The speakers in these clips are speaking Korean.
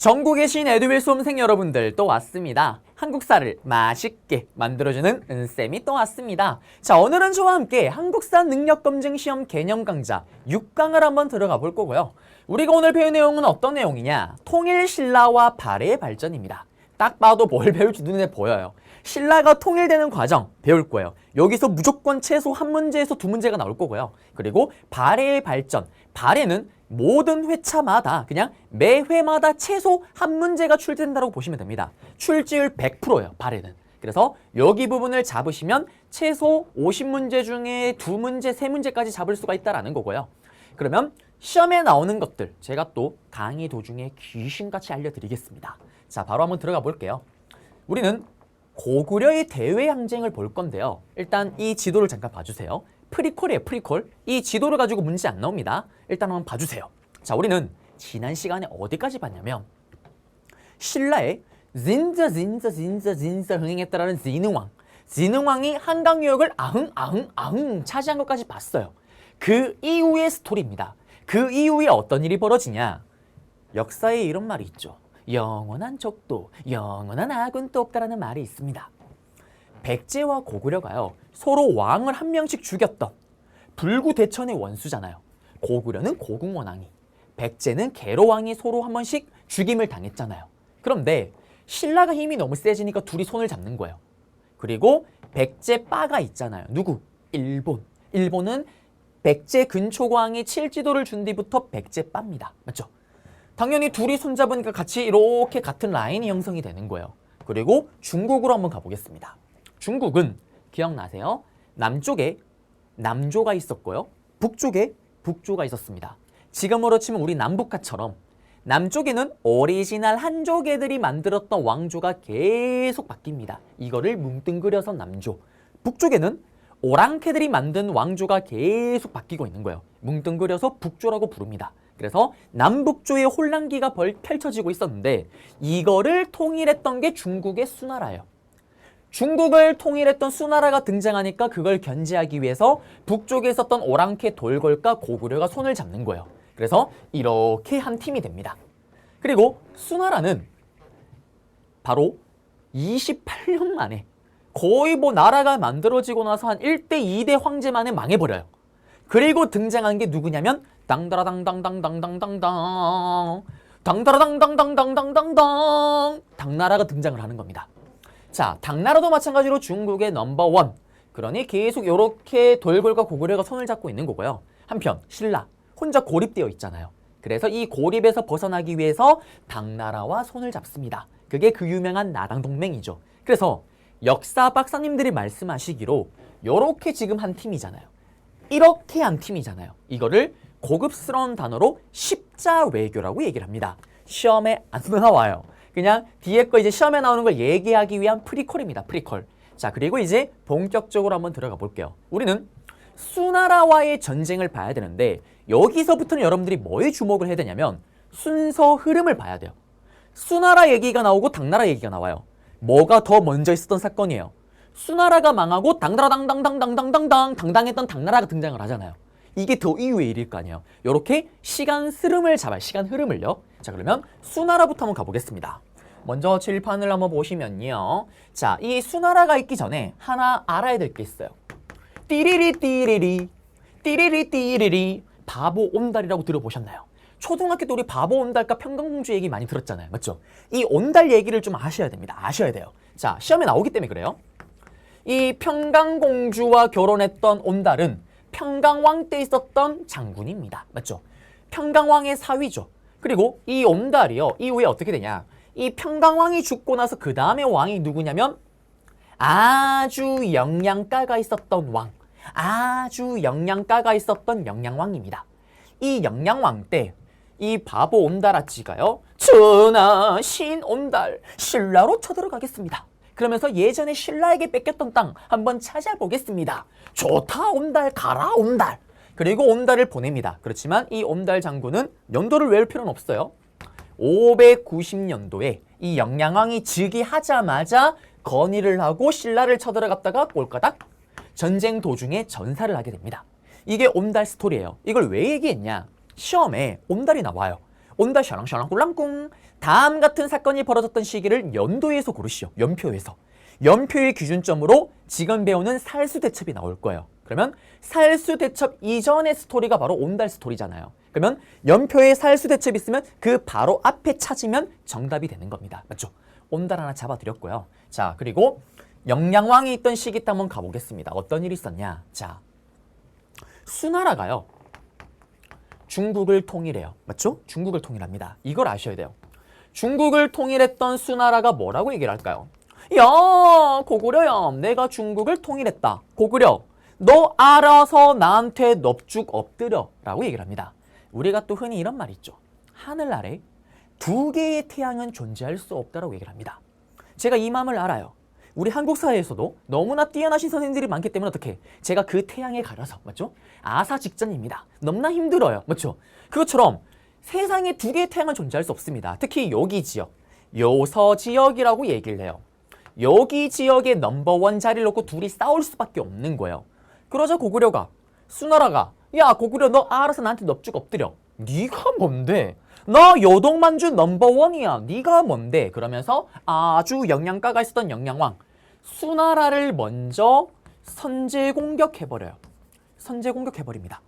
전국에 계신 에듀윌 수험생 여러분들 또 왔습니다. 한국사를 맛있게 만들어주는 은쌤이 또 왔습니다. 자, 오늘은 저와 함께 한국사 능력검증시험 개념 강좌 6강을 한번 들어가 볼 거고요. 우리가 오늘 배울 내용은 어떤 내용이냐? 통일 신라와 발해의 발전입니다. 딱 봐도 뭘 배울지 눈에 보여요. 신라가 통일되는 과정 배울 거예요. 여기서 무조건 최소 한 문제에서 두 문제가 나올 거고요. 그리고 발해의 발전, 발해는 모든 회차마다 그냥 매 회마다 최소 한 문제가 출제된다고 보시면 됩니다. 출제율 100%예요. 발해는. 그래서 여기 부분을 잡으시면 최소 50문제 중에 2문제, 3문제까지 잡을 수가 있다는 거고요. 그러면 시험에 나오는 것들 제가 또 강의 도중에 귀신같이 알려드리겠습니다. 자, 바로 한번 들어가 볼게요. 우리는 고구려의 대외 항쟁을 볼 건데요. 일단 이 지도를 잠깐 봐주세요. 프리콜이에요, 프리콜. 이 지도를 가지고 문제 안 나옵니다. 일단 한번 봐주세요. 자, 우리는 지난 시간에 어디까지 봤냐면 신라의 진짜 흥행했다라는 진흥왕이 한강 유역을 아흥 차지한 것까지 봤어요. 그 이후의 스토리입니다. 그 이후에 어떤 일이 벌어지냐? 역사에 이런 말이 있죠. 영원한 적도, 영원한 아군도 없다라는 말이 있습니다. 백제와 고구려가요, 서로 왕을 한 명씩 죽였던 불구대천의 원수잖아요. 고구려는 고궁원왕이, 백제는 계로왕이 서로 한 번씩 죽임을 당했잖아요. 그런데 신라가 힘이 너무 세지니까 둘이 손을 잡는 거예요. 그리고 백제 빠가 있잖아요. 누구? 일본. 일본은 백제 근초광이 칠지도를 준 뒤부터 백제 빠입니다. 맞죠? 당연히 둘이 손잡으니까 같이 이렇게 같은 라인이 형성이 되는 거예요. 그리고 중국으로 한번 가보겠습니다. 중국은 기억나세요? 남쪽에 남조가 있었고요. 북쪽에 북조가 있었습니다. 지금으로 치면 우리 남북한처럼 남쪽에는 오리지널 한족애들이 만들었던 왕조가 계속 바뀝니다. 이거를 뭉뚱그려서 남조. 북쪽에는 오랑캐들이 만든 왕조가 계속 바뀌고 있는 거예요. 뭉뚱그려서 북조라고 부릅니다. 그래서 남북조의 혼란기가 펼쳐지고 있었는데 이거를 통일했던 게 중국의 수나라예요. 중국을 통일했던 수나라가 등장하니까 그걸 견제하기 위해서 북쪽에 있었던 오랑캐 돌궐과 고구려가 손을 잡는 거예요. 그래서 이렇게 한 팀이 됩니다. 그리고 수나라는 바로 28년 만에 거의 뭐 나라가 만들어지고 나서 한 1대 2대 황제 만에 망해버려요. 그리고 등장한 게 누구냐면 당다라당당당당당당당 당다라당당당당당당 당나라가 등장을 하는 겁니다. 자, 당나라도 마찬가지로 중국의 넘버원. 그러니 계속 이렇게 돌궐과 고구려가 손을 잡고 있는 거고요. 한편 신라 혼자 고립되어 있잖아요. 그래서 이 고립에서 벗어나기 위해서 당나라와 손을 잡습니다. 그게 그 유명한 나당동맹이죠. 그래서 역사 박사님들이 말씀하시기로 이렇게 지금 한 팀이잖아요. 이렇게 한 팀이잖아요. 이거를 고급스러운 단어로 십자외교라고 얘기를 합니다. 시험에 안 나와요. 그냥 뒤에 거 이제 시험에 나오는 걸 얘기하기 위한 프리콜입니다. 프리콜. 자, 그리고 이제 본격적으로 한번 들어가 볼게요. 우리는 수나라와의 전쟁을 봐야 되는데 여기서부터는 여러분들이 뭐에 주목을 해야 되냐면 순서 흐름을 봐야 돼요. 수나라 얘기가 나오고 당나라 얘기가 나와요. 뭐가 더 먼저 있었던 사건이에요? 수나라가 망하고 당다라당당당당당당 당당했던 당나라가 등장을 하잖아요. 이게 더 이후의 일일 거 아니에요. 이렇게 시간 흐름을 잡아요. 시간 흐름을요. 자, 그러면 수나라부터 한번 가보겠습니다. 먼저 칠판을 한번 보시면요. 자, 이 수나라가 있기 전에 하나 알아야 될 게 있어요. 띠리리 띠리리 띠리리 띠리리 바보 온달이라고 들어보셨나요? 초등학교 때 우리 바보 온달과 평강공주 얘기 많이 들었잖아요. 맞죠? 이 온달 얘기를 좀 아셔야 됩니다. 아셔야 돼요. 자, 시험에 나오기 때문에 그래요. 이 평강공주와 결혼했던 온달은 평강왕 때 있었던 장군입니다. 맞죠? 평강왕의 사위죠. 그리고 이 온달이요. 이후에 어떻게 되냐? 이 평강왕이 죽고 나서 그 다음에 왕이 누구냐면 아주 영양가가 있었던 왕. 아주 영양가가 있었던 영양왕입니다. 이 영양왕 때 이 바보 온달아찌가요. 전하 신온달 신라로 쳐들어가겠습니다. 그러면서 예전에 신라에게 뺏겼던 땅 한번 찾아보겠습니다. 좋다 온달 가라 온달. 그리고 온달을 보냅니다. 그렇지만 이 온달 장군은 연도를 외울 필요는 없어요. 590년도에 이 영양왕이 즉위하자마자 건의를 하고 신라를 쳐들어갔다가 꼴까닥 전쟁 도중에 전사를 하게 됩니다. 이게 온달 스토리예요. 이걸 왜 얘기했냐? 시험에 온달이 나와요. 온다 샤랑샤랑 꿀랑꿍. 다음 같은 사건이 벌어졌던 시기를 연도에서 고르시오. 연표에서. 연표의 기준점으로 지금 배우는 살수대첩이 나올 거예요. 그러면 살수대첩 이전의 스토리가 바로 온달 스토리잖아요. 그러면 연표에 살수대첩이 있으면 그 바로 앞에 찾으면 정답이 되는 겁니다. 맞죠? 온달 하나 잡아드렸고요. 자, 그리고 영양왕이 있던 시기 때 한번 가보겠습니다. 어떤 일이 있었냐? 자, 수나라가요. 중국을 통일해요. 맞죠? 중국을 통일합니다. 이걸 아셔야 돼요. 중국을 통일했던 수나라가 뭐라고 얘기를 할까요? 야, 고구려야, 내가 중국을 통일했다. 고구려, 너 알아서 나한테 넙죽 엎드려 라고 얘기를 합니다. 우리가 또 흔히 이런 말 있죠. 하늘 아래 두 개의 태양은 존재할 수 없다라고 얘기를 합니다. 제가 이 마음을 알아요. 우리 한국 사회에서도 너무나 뛰어나신 선생님들이 많기 때문에 어떻게 제가 그 태양에 가려서 맞죠? 아사 직전입니다. 너무나 힘들어요. 맞죠? 그것처럼 세상에 두 개의 태양은 존재할 수 없습니다. 특히 여기 지역, 요서 지역이라고 얘기를 해요. 여기 지역의 넘버원 자리를 놓고 둘이 싸울 수밖에 없는 거예요. 그러자 고구려가, 수나라가, 야 고구려 너 알아서 나한테 넙죽 엎드려. 네가 뭔데? 나 여동만주 넘버원이야. 네가 뭔데? 그러면서 아주 영양가가 있었던 영양왕 수나라를 먼저 선제 공격해버려요. 선제 공격해버립니다.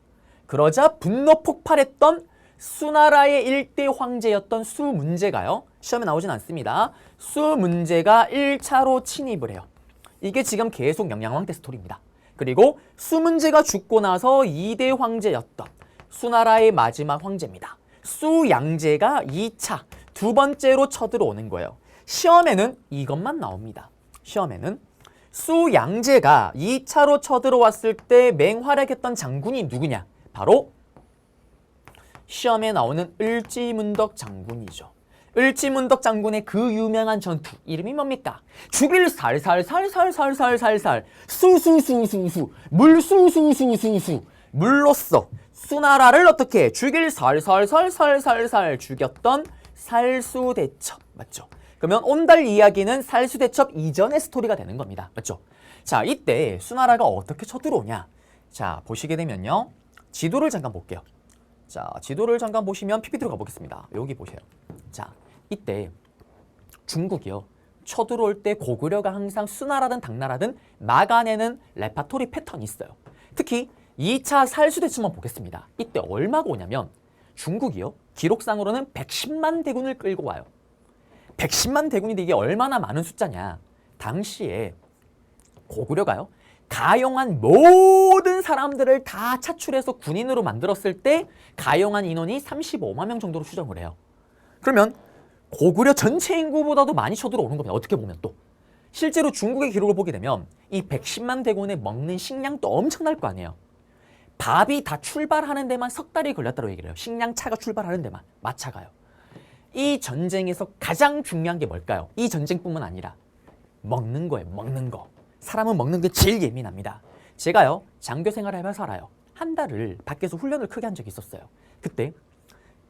그러자 분노 폭발했던 수나라의 일대 황제였던 수문제가요. 시험에 나오진 않습니다. 수문제가 1차로 침입을 해요. 이게 지금 계속 영양왕 때 스토리입니다. 그리고 수문제가 죽고 나서 2대 황제였던 수나라의 마지막 황제입니다. 수양제가 2차, 두 번째로 쳐들어오는 거예요. 시험에는 이것만 나옵니다. 시험에는 수양제가 2차로 쳐들어왔을 때 맹활약했던 장군이 누구냐? 바로 시험에 나오는 을지문덕 장군이죠. 을지문덕 장군의 그 유명한 전투 이름이 뭡니까? 죽일 살살살살살살살살 수수수수수 물수수수수수 물로써 수나라를 어떻게 죽일 살살살살살살 죽였던 살수대첩 맞죠? 그러면 온달 이야기는 살수대첩 이전의 스토리가 되는 겁니다. 맞죠? 자, 이때 수나라가 어떻게 쳐들어오냐? 자, 보시게 되면요. 지도를 잠깐 볼게요. 자, 지도를 잠깐 보시면 PPT로 가보겠습니다. 여기 보세요. 자, 이때 중국이요. 쳐들어올 때 고구려가 항상 수나라든 당나라든 막아내는 레파토리 패턴이 있어요. 특히 2차 살수대첩만 보겠습니다. 이때 얼마가 오냐면 중국이요. 기록상으로는 110만 대군을 끌고 와요. 110만 대군인데 이게 얼마나 많은 숫자냐. 당시에 고구려가요. 가용한 모든 사람들을 다 차출해서 군인으로 만들었을 때 가용한 인원이 35만 명 정도로 추정을 해요. 그러면 고구려 전체 인구보다도 많이 쳐들어오는 겁니다. 어떻게 보면 또. 실제로 중국의 기록을 보게 되면 이 110만 대군에 먹는 식량도 엄청날 거 아니에요. 밥이 다 출발하는 데만 석 달이 걸렸다고 얘기를 해요. 식량차가 출발하는 데만. 마차가요. 이 전쟁에서 가장 중요한 게 뭘까요? 이 전쟁뿐만 아니라 먹는 거예요. 먹는 거. 사람은 먹는 게 제일 예민합니다. 제가요. 장교 생활을 해봐서 알아요. 한 달을 밖에서 훈련을 크게 한 적이 있었어요. 그때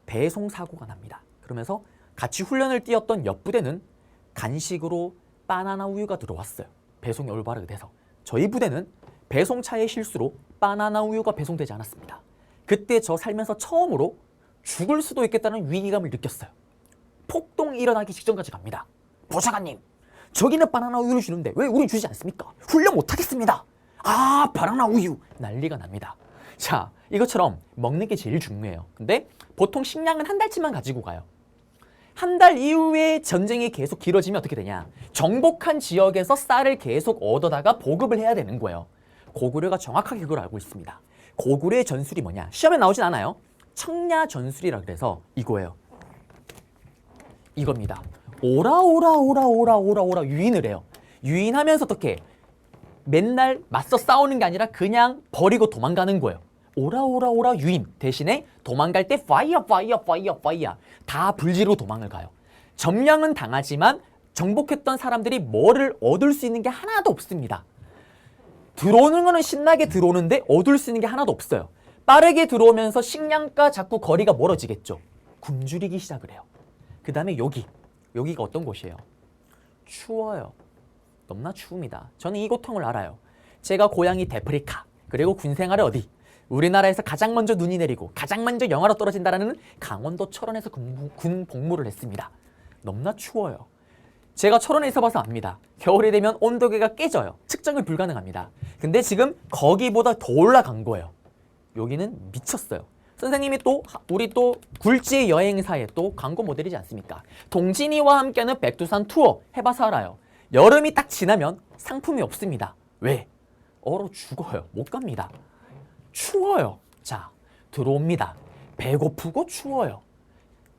배송 사고가 납니다. 그러면서 같이 훈련을 뛰었던 옆 부대는 간식으로 바나나 우유가 들어왔어요. 배송이 올바르게 돼서. 저희 부대는 배송차의 실수로 바나나 우유가 배송되지 않았습니다. 그때 저 살면서 처음으로 죽을 수도 있겠다는 위기감을 느꼈어요. 폭동이 일어나기 직전까지 갑니다. 보좌관님, 저기는 바나나 우유를 주는데 왜 우리 주지 않습니까? 훈련 못하겠습니다. 아, 바나나 우유. 난리가 납니다. 자, 이것처럼 먹는 게 제일 중요해요. 근데 보통 식량은 한 달치만 가지고 가요. 한 달 이후에 전쟁이 계속 길어지면 어떻게 되냐? 정복한 지역에서 쌀을 계속 얻어다가 보급을 해야 되는 거예요. 고구려가 정확하게 그걸 알고 있습니다. 고구려의 전술이 뭐냐? 시험에 나오진 않아요. 청야 전술이라 그래서 이거예요. 이겁니다. 오라 유인을 해요. 유인하면서 어떻게 맨날 맞서 싸우는 게 아니라 그냥 버리고 도망가는 거예요. 오라 유인 대신에 도망갈 때 파이어 다 불지르고 도망을 가요. 점령은 당하지만 정복했던 사람들이 뭐를 얻을 수 있는 게 하나도 없습니다. 들어오는 거는 신나게 들어오는데 얻을 수 있는 게 하나도 없어요. 빠르게 들어오면서 식량과 자꾸 거리가 멀어지겠죠. 굶주리기 시작을 해요. 그 다음에 여기가 어떤 곳이에요? 추워요. 너무나 추웁니다. 저는 이 고통을 알아요. 제가 고향이 데프리카, 그리고 군 생활을 어디? 우리나라에서 가장 먼저 눈이 내리고 가장 먼저 영하로 떨어진다라는 강원도 철원에서 군 복무를 했습니다. 너무나 추워요. 제가 철원에 있어봐서 압니다. 겨울이 되면 온도계가 깨져요. 측정이 불가능합니다. 근데 지금 거기보다 더 올라간 거예요. 여기는 미쳤어요. 선생님이 또 우리 또 굴지 여행사에 또 광고 모델이지 않습니까? 동진이와 함께하는 백두산 투어 해봐서 알아요. 여름이 딱 지나면 상품이 없습니다. 왜? 얼어 죽어요. 못 갑니다. 추워요. 자, 들어옵니다. 배고프고 추워요.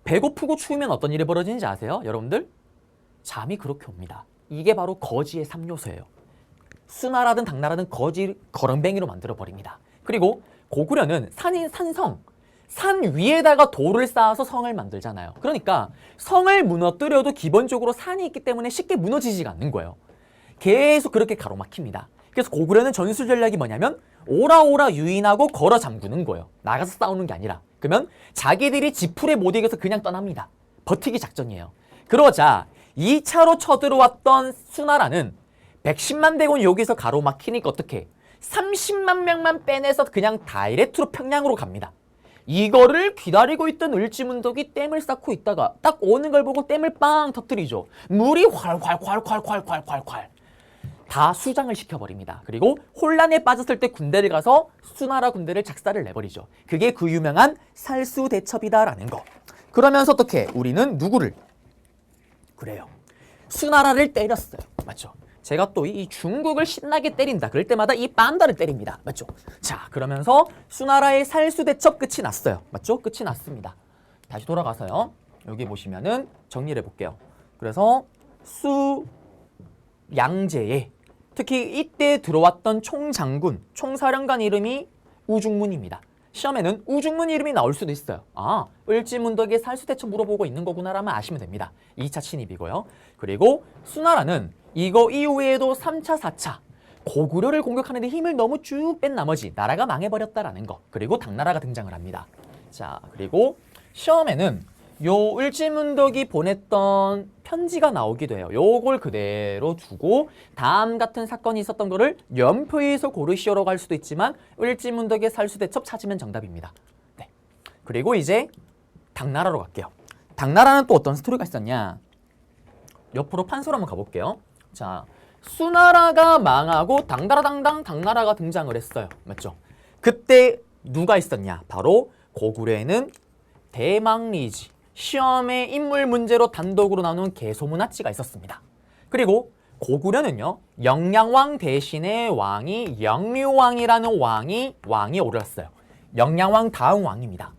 배고프고 추우면 어떤 일이 벌어지는지 아세요? 여러분들? 잠이 그렇게 옵니다. 이게 바로 거지의 3요소예요. 수나라든 당나라든 거지 거렁뱅이로 만들어버립니다. 그리고 고구려는 산인 산성, 산 위에다가 돌을 쌓아서 성을 만들잖아요. 그러니까 성을 무너뜨려도 기본적으로 산이 있기 때문에 쉽게 무너지지가 않는 거예요. 계속 그렇게 가로막힙니다. 그래서 고구려는 전술 전략이 뭐냐면 오라오라 유인하고 걸어 잠그는 거예요. 나가서 싸우는 게 아니라. 그러면 자기들이 지풀에 못 이겨서 그냥 떠납니다. 버티기 작전이에요. 그러자 2차로 쳐들어왔던 수나라는 110만 대군 여기서 가로막히니까 어떻게 30만 명만 빼내서 그냥 다이렉트로 평양으로 갑니다. 이거를 기다리고 있던 을지문덕이 댐을 쌓고 있다가 딱 오는 걸 보고 댐을 빵 터뜨리죠. 물이 콸콸콸콸콸콸콸 다 수장을 시켜버립니다. 그리고 혼란에 빠졌을 때 군대를 가서 수나라 군대를 작사를 내버리죠. 그게 그 유명한 살수대첩이다라는 거. 그러면서 어떻게 우리는 누구를? 그래요. 수나라를 때렸어요. 맞죠? 제가 또 이 중국을 신나게 때린다. 그럴 때마다 이 빤다를 때립니다. 맞죠? 자, 그러면서 수나라의 살수대첩 끝이 났어요. 맞죠? 끝이 났습니다. 다시 돌아가서요. 여기 보시면은 정리를 해볼게요. 그래서 수양제에 특히 이때 들어왔던 총장군, 총사령관 이름이 우중문입니다. 시험에는 우중문 이름이 나올 수도 있어요. 아, 을지문덕의 살수대첩 물어보고 있는 거구나라면 아시면 됩니다. 2차 침입이고요. 그리고 수나라는 이거 이후에도 3차, 4차 고구려를 공격하는데 힘을 너무 쭉 뺀 나머지 나라가 망해버렸다라는 거. 그리고 당나라가 등장을 합니다. 자, 그리고 시험에는 요 을지문덕이 보냈던 편지가 나오기도 해요. 요걸 그대로 두고 다음 같은 사건이 있었던 거를 연표에서 고르시오라고 할 수도 있지만 을지문덕의 살수대첩 찾으면 정답입니다. 네. 그리고 이제 당나라로 갈게요. 당나라는 또 어떤 스토리가 있었냐? 옆으로 판서로 한번 가볼게요. 자, 수나라가 망하고 당나라가 등장을 했어요. 맞죠? 그때 누가 있었냐? 바로 고구려에는 대망리지, 시험의 인물 문제로 단독으로 나오는 개소문화치가 있었습니다. 그리고 고구려는요, 영양왕 대신에 왕이 영류왕이라는 왕이 오르렀어요. 영양왕 다음 왕입니다.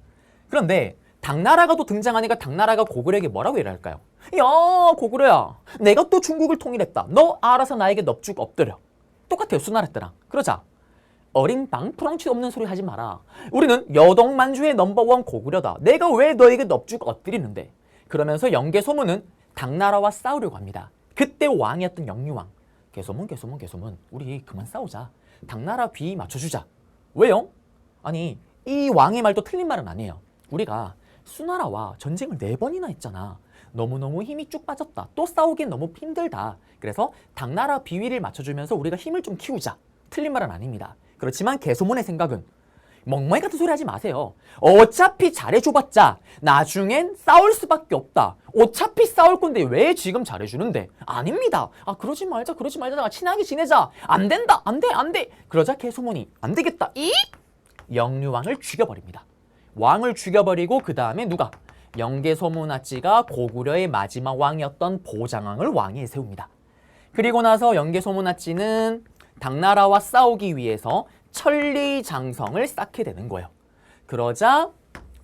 그런데 당나라가 또 등장하니까 당나라가 고구려에게 뭐라고 얘기할까요? 야, 고구려야, 내가 또 중국을 통일했다. 너 알아서 나에게 넙죽 엎드려. 똑같아요, 수나라 때랑. 그러자 어린 방프랑치 없는 소리 하지 마라. 우리는 여동만주의 넘버원 고구려다. 내가 왜 너에게 넙죽 엎드리는데? 그러면서 영계소문은 당나라와 싸우려고 합니다. 그때 왕이었던 영유왕. 개소문. 우리 그만 싸우자. 당나라 비위 맞춰주자. 왜요? 아니, 이 왕의 말도 틀린 말은 아니에요. 우리가 수나라와 전쟁을 4번이나 했잖아. 너무너무 힘이 쭉 빠졌다. 또 싸우기엔 너무 힘들다. 그래서 당나라 비위를 맞춰주면서 우리가 힘을 좀 키우자. 틀린 말은 아닙니다. 그렇지만 개소문의 생각은 멍멍이 같은 소리 하지 마세요. 어차피 잘해줘봤자 나중엔 싸울 수밖에 없다. 어차피 싸울 건데 왜 지금 잘해주는데? 아닙니다. 아, 그러지 말자. 친하게 지내자. 안 된다. 안 돼. 그러자 개소문이 안 되겠다. 영류왕을 죽여버립니다. 왕을 죽여버리고 그 다음에 누가? 영계소문화치가 고구려의 마지막 왕이었던 보장왕을 왕위에 세웁니다. 그리고 나서 영계소문화치는 당나라와 싸우기 위해서 천리장성을 쌓게 되는 거예요. 그러자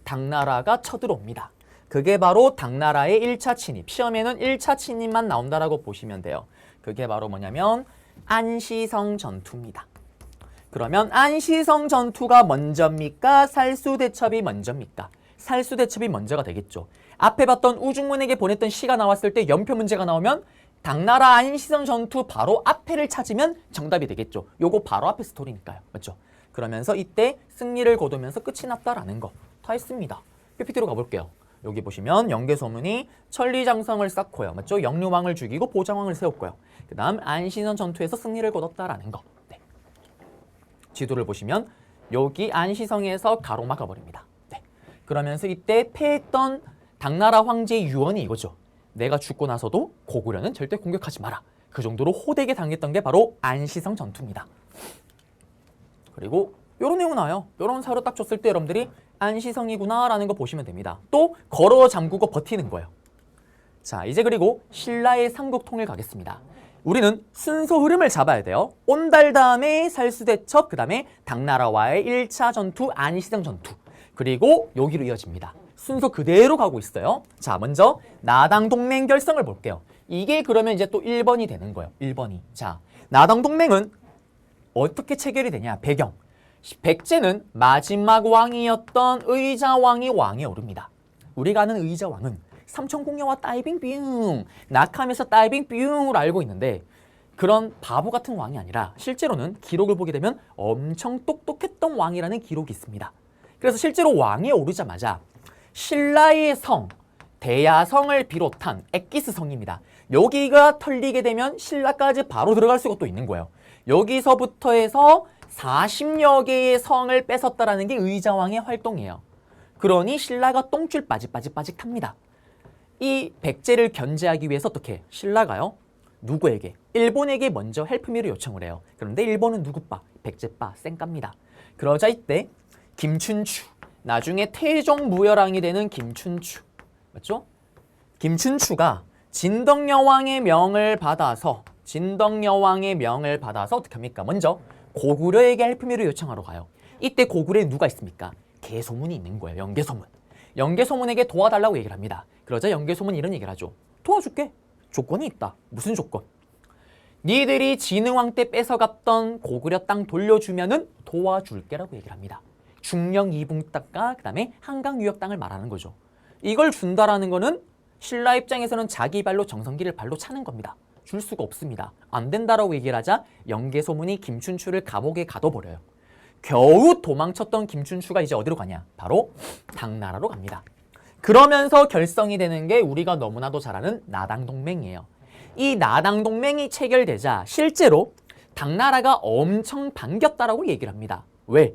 당나라가 쳐들어옵니다. 그게 바로 당나라의 1차 침입. 시험에는 1차 침입만 나온다라고 보시면 돼요. 그게 바로 뭐냐면 안시성 전투입니다. 그러면 안시성 전투가 먼저입니까? 살수대첩이 먼저입니까? 살수대첩이 먼저가 되겠죠. 앞에 봤던 우중문에게 보냈던 시가 나왔을 때 연표 문제가 나오면 당나라 안시성 전투 바로 앞에를 찾으면 정답이 되겠죠. 요거 바로 앞에 스토리니까요. 맞죠? 그러면서 이때 승리를 거두면서 끝이 났다라는 거 다 했습니다. PPT로 가볼게요. 여기 보시면 영계소문이 천리장성을 쌓고요. 맞죠? 영류왕을 죽이고 보장왕을 세웠고요. 그 다음 안시성 전투에서 승리를 거뒀다라는 거. 네. 지도를 보시면 여기 안시성에서 가로막아 버립니다. 네. 그러면서 이때 패했던 당나라 황제의 유언이 이거죠. 내가 죽고 나서도 고구려는 절대 공격하지 마라. 그 정도로 호되게 당했던 게 바로 안시성 전투입니다. 그리고 요런 내용 나와요. 요런 사료 딱 줬을 때 여러분들이 안시성이구나 라는 거 보시면 됩니다. 또 걸어 잠그고 버티는 거예요. 자, 이제 그리고 신라의 삼국통일 가겠습니다. 우리는 순서 흐름을 잡아야 돼요. 온달 다음에 살수대첩, 그 다음에 당나라와의 1차 전투, 안시성 전투. 그리고 여기로 이어집니다. 순서 그대로 가고 있어요. 자, 먼저 나당 동맹 결성을 볼게요. 이게 그러면 이제 또 1번이 되는 거예요. 1번이. 자, 나당 동맹은 어떻게 체결이 되냐? 배경. 백제는 마지막 왕이었던 의자왕이 왕에 오릅니다. 우리가 아는 의자왕은 삼천공녀와 다이빙 뿅, 낙하면서 다이빙 뿅으로 알고 있는데 그런 바보 같은 왕이 아니라 실제로는 기록을 보게 되면 엄청 똑똑했던 왕이라는 기록이 있습니다. 그래서 실제로 왕에 오르자마자 신라의 성, 대야성을 비롯한 엑기스 성입니다. 여기가 털리게 되면 신라까지 바로 들어갈 수가 또 있는 거예요. 여기서부터 해서 40여 개의 성을 뺏었다라는 게 의자왕의 활동이에요. 그러니 신라가 똥줄 빠직 합니다. 이 백제를 견제하기 위해서 어떻게 신라가요? 누구에게? 일본에게 먼저 헬프미를 요청을 해요. 그런데 일본은 누구 빠? 백제 빠, 쌩깝니다. 그러자 이때 김춘추, 나중에 태종무열왕이 되는 김춘추, 맞죠? 김춘추가 진덕여왕의 명을 받아서 어떻게 합니까? 먼저 고구려에게 헬프미를 요청하러 가요. 이때 고구려에 누가 있습니까? 개소문이 있는 거예요. 연개소문. 연개소문에게 도와달라고 얘기를 합니다. 그러자 연개소문이 이런 얘기를 하죠. 도와줄게. 조건이 있다. 무슨 조건? 니들이 진흥왕 때 뺏어갔던 고구려 땅 돌려주면은 도와줄게라고 얘기를 합니다. 중령 이북 땅과 그 다음에 한강 유역 땅을 말하는 거죠. 이걸 준다라는 거는 신라 입장에서는 자기 발로 정성기를 발로 차는 겁니다. 줄 수가 없습니다. 안 된다라고 얘기를 하자 연개소문이 김춘추를 감옥에 가둬버려요. 겨우 도망쳤던 김춘추가 이제 어디로 가냐? 바로 당나라로 갑니다. 그러면서 결성이 되는 게 우리가 너무나도 잘 아는 나당동맹이에요. 이 나당동맹이 체결되자 실제로 당나라가 엄청 반겼다라고 얘기를 합니다. 왜?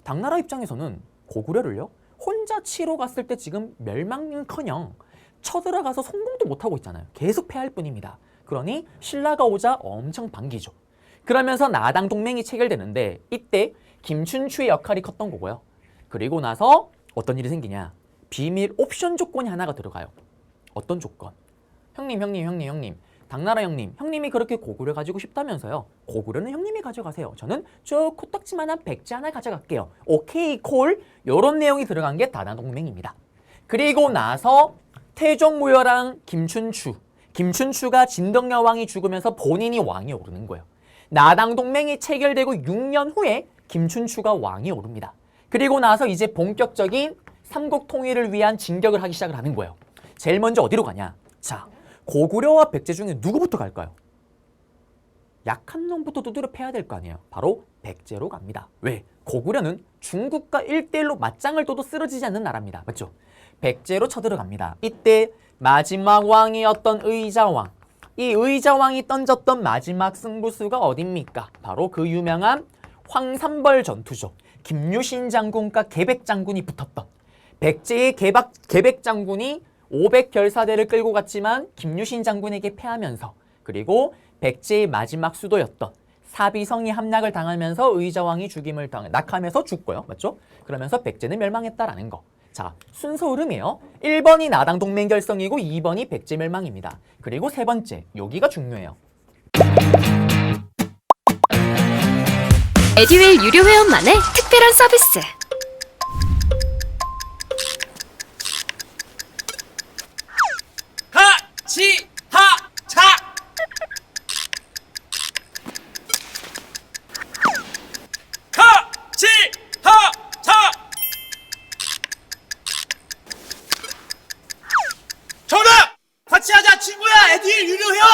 당나라 입장에서는 고구려를요 혼자 치러 갔을 때 지금 멸망은커녕 쳐들어가서 성공도 못하고 있잖아요. 계속 패할 뿐입니다. 그러니 신라가 오자 엄청 반기죠. 그러면서 나당 동맹이 체결되는데 이때 김춘추의 역할이 컸던 거고요. 그리고 나서 어떤 일이 생기냐? 비밀 옵션 조건이 하나가 들어가요. 어떤 조건? 형님. 당나라 형님이 그렇게 고구려 가지고 싶다면서요. 고구려는 형님이 가져가세요. 저는 저 코딱지만한 백제 하나 가져갈게요. 오케이 콜. 요런 내용이 들어간 게 나당 동맹입니다. 그리고 나서 태종무열왕 김춘추가 진덕여왕이 죽으면서 본인이 왕이 오르는 거예요. 나당 동맹이 체결되고 6년 후에 김춘추가 왕이 오릅니다. 그리고 나서 이제 본격적인 삼국 통일을 위한 진격을 하기 시작을 하는 거예요. 제일 먼저 어디로 가냐? 자, 고구려와 백제 중에 누구부터 갈까요? 약한 놈부터 두드려 패야 될 거 아니에요. 바로 백제로 갑니다. 왜? 고구려는 중국과 1대1로 맞짱을 떠도 쓰러지지 않는 나라입니다. 맞죠? 백제로 쳐들어갑니다. 이때 마지막 왕이었던 의자왕. 이 의자왕이 던졌던 마지막 승부수가 어딥니까? 바로 그 유명한 황산벌 전투죠. 김유신 장군과 계백 장군이 붙었던 백제의 계백 장군이 500결사대를 끌고 갔지만 김유신 장군에게 패하면서 그리고 백제의 마지막 수도였던 사비성이 함락을 당하면서 의자왕이 낙하면서 죽고요. 맞죠? 그러면서 백제는 멸망했다라는 거. 자, 순서 흐름이에요. 1번이 나당 동맹 결성이고 2번이 백제 멸망입니다. 그리고 세 번째, 여기가 중요해요. 에듀윌 유료 회원만의 특별한 서비스. 하치하차 하치하차 정답! 같이 하자 친구야 에듀윌 유료 회원!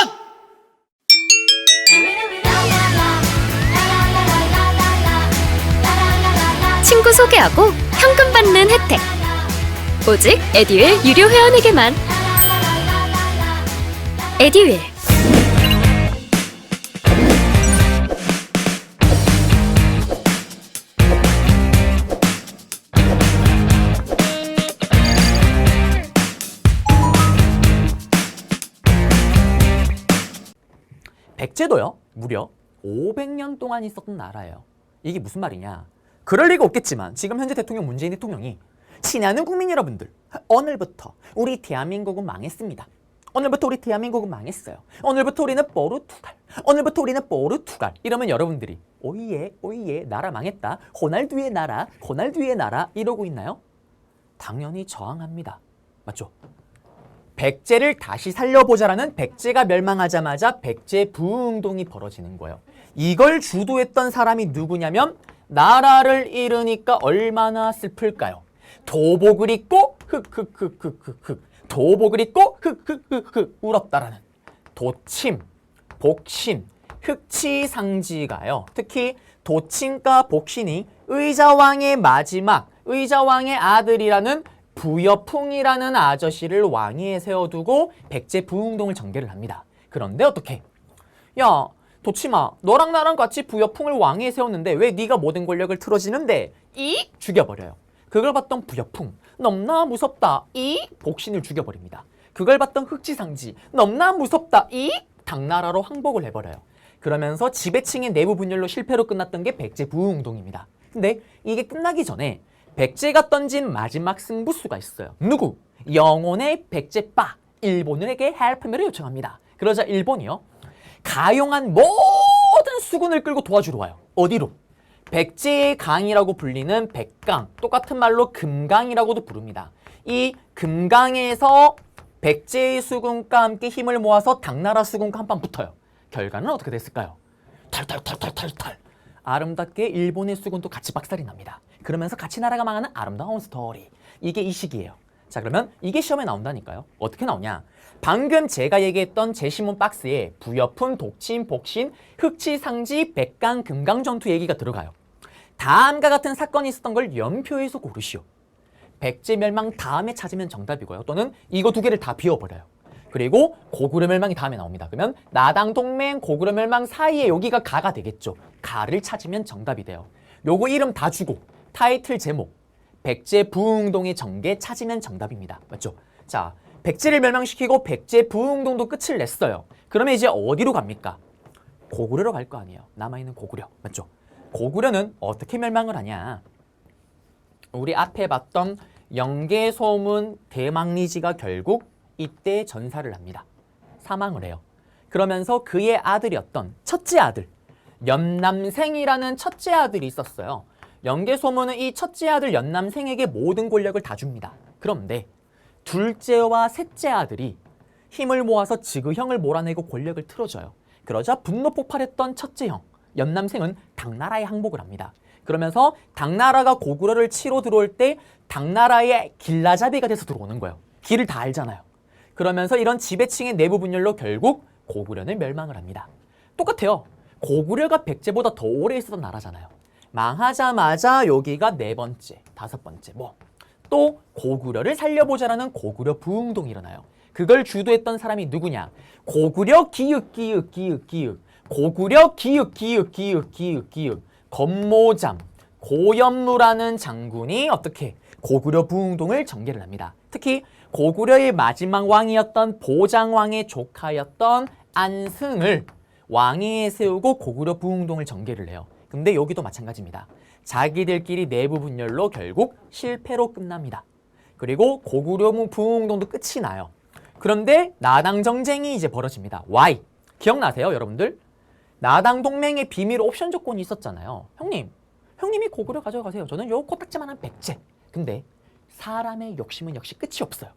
친구 소개하고 현금 받는 혜택. 오직 에듀윌 유료 회원에게만. 에듀윌. 백제도요 무려 500년 동안 있었던 나라예요. 이게 무슨 말이냐? 그럴 리가 없겠지만 지금 현재 대통령 문재인 대통령이 친하는 국민 여러분들, 오늘부터 우리 대한민국은 망했습니다. 오늘부터 우리 대한민국은 망했어요. 오늘부터 우리는 포르투갈, 오늘부터 우리는 포르투갈 이러면 여러분들이 오예 오예 나라 망했다, 호날두의 나라, 호날두의 나라 이러고 있나요? 당연히 저항합니다. 맞죠? 백제를 다시 살려보자라는 백제가 멸망하자마자 백제 부흥운동이 벌어지는 거예요. 이걸 주도했던 사람이 누구냐면 나라를 잃으니까 얼마나 슬플까요? 도복을 입고 흑흑흑흑흑흑 도복을 입고 흑흑흑흑 울었다라는 도침, 복신, 흑치상지가요. 특히 도침과 복신이 의자왕의 마지막 의자왕의 아들이라는 부여풍이라는 아저씨를 왕위에 세워두고 백제 부흥운동을 전개를 합니다. 그런데 어떻게? 야 도침아 너랑 나랑 같이 부여풍을 왕위에 세웠는데 왜 네가 모든 권력을 틀어지는데? 이 죽여버려요. 그걸 봤던 부여풍 넘나 무섭다 이 복신을 죽여버립니다. 그걸 봤던 흑지상지 넘나 무섭다 이 당나라로 항복을 해버려요. 그러면서 지배층의 내부 분열로 실패로 끝났던 게 백제 부흥운동입니다. 근데 이게 끝나기 전에 백제가 던진 마지막 승부수가 있어요. 누구? 영혼의 백제빠 일본에게 헬프미를 요청합니다. 그러자 일본이요 가용한 모든 수군을 끌고 도와주러 와요. 어디로? 백제의 강이라고 불리는 백강, 똑같은 말로 금강이라고도 부릅니다. 이 금강에서 백제의 수군과 함께 힘을 모아서 당나라 수군과 한판 붙어요. 결과는 어떻게 됐을까요? 탈탈탈탈탈탈 아름답게 일본의 수군도 같이 박살이 납니다. 그러면서 같이 나라가 망하는 아름다운 스토리. 이게 이 시기예요. 자 그러면 이게 시험에 나온다니까요. 어떻게 나오냐? 방금 제가 얘기했던 제시문 박스에 부여풍, 독침, 복신, 흑치상지, 백강, 금강 전투 얘기가 들어가요. 다음과 같은 사건이 있었던 걸 연표해서 고르시오. 백제 멸망 다음에 찾으면 정답이고요. 또는 이거 두 개를 다 비워버려요. 그리고 고구려 멸망이 다음에 나옵니다. 그러면 나당 동맹, 고구려 멸망 사이에 여기가 가가 되겠죠. 가를 찾으면 정답이 돼요. 요거 이름 다 주고 타이틀 제목 백제 부흥운동의 전개 찾으면 정답입니다. 맞죠? 자, 백제를 멸망시키고 백제 부흥운동도 끝을 냈어요. 그러면 이제 어디로 갑니까? 고구려로 갈 거 아니에요. 남아있는 고구려. 맞죠? 고구려는 어떻게 멸망을 하냐? 우리 앞에 봤던 영계소문 대망리지가 결국 이때 전사를 합니다. 사망을 해요. 그러면서 그의 아들이었던 첫째 아들 연남생이라는 첫째 아들이 있었어요. 영계소문은 이 첫째 아들 연남생에게 모든 권력을 다 줍니다. 그런데 둘째와 셋째 아들이 힘을 모아서 지그형을 몰아내고 권력을 틀어줘요. 그러자 분노 폭발했던 첫째 형 연남생은 당나라에 항복을 합니다. 그러면서 당나라가 고구려를 치러 들어올 때 당나라의 길라잡이가 돼서 들어오는 거예요. 길을 다 알잖아요. 그러면서 이런 지배층의 내부 분열로 결국 고구려는 멸망을 합니다. 똑같아요. 고구려가 백제보다 더 오래 있었던 나라잖아요. 망하자마자 여기가 네 번째, 다섯 번째 또 고구려를 살려보자라는 고구려 부흥운동이 일어나요. 그걸 주도했던 사람이 누구냐? 고구려 기읒 고구려 기읒 건모잠 고염루라는 장군이 어떻게 고구려 부흥운동을 전개를 합니다. 특히 고구려의 마지막 왕이었던 보장왕의 조카였던 안승을 왕위에 세우고 고구려 부흥운동을 전개를 해요. 근데 여기도 마찬가지입니다. 자기들끼리 내부 분열로 결국 실패로 끝납니다. 그리고 고구려 부흥운동도 끝이 나요. 그런데 나당 정쟁이 이제 벌어집니다. Why? 기억나세요, 여러분들? 나당 동맹의 비밀 옵션 조건이 있었잖아요. 형님이 고구려 가져가세요. 저는 요 코딱지만한 백제. 근데 사람의 욕심은 역시 끝이 없어요.